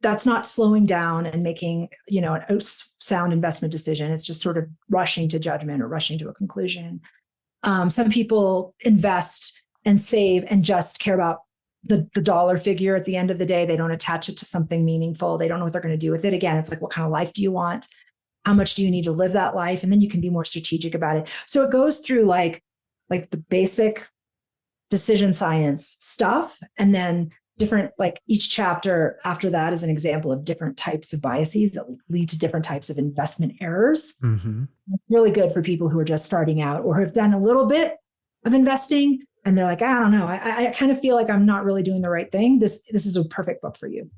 That's not slowing down and making, a sound investment decision. It's just sort of rushing to judgment or rushing to a conclusion. Some people invest and save and just care about the dollar figure at the end of the day. They don't attach it to something meaningful. They don't know what they're going to do with it. Again, it's like, what kind of life do you want? How much do you need to live that life? And then you can be more strategic about it. So it goes through like the basic decision science stuff. And then different, like each chapter after that is an example of different types of biases that lead to different types of investment errors. Mm-hmm. It's really good for people who are just starting out or have done a little bit of investing. And they're like, I don't know. I kind of feel like I'm not really doing the right thing. This is a perfect book for you.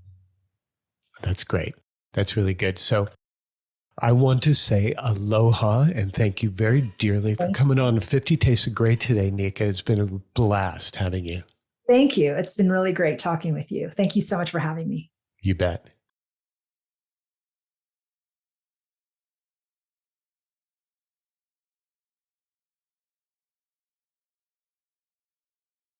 That's great. That's really good. So I want to say aloha and thank you very dearly for coming on 50 Tastes of Great today, Nika. It's been a blast having you. Thank you. It's been really great talking with you. Thank you so much for having me. You bet.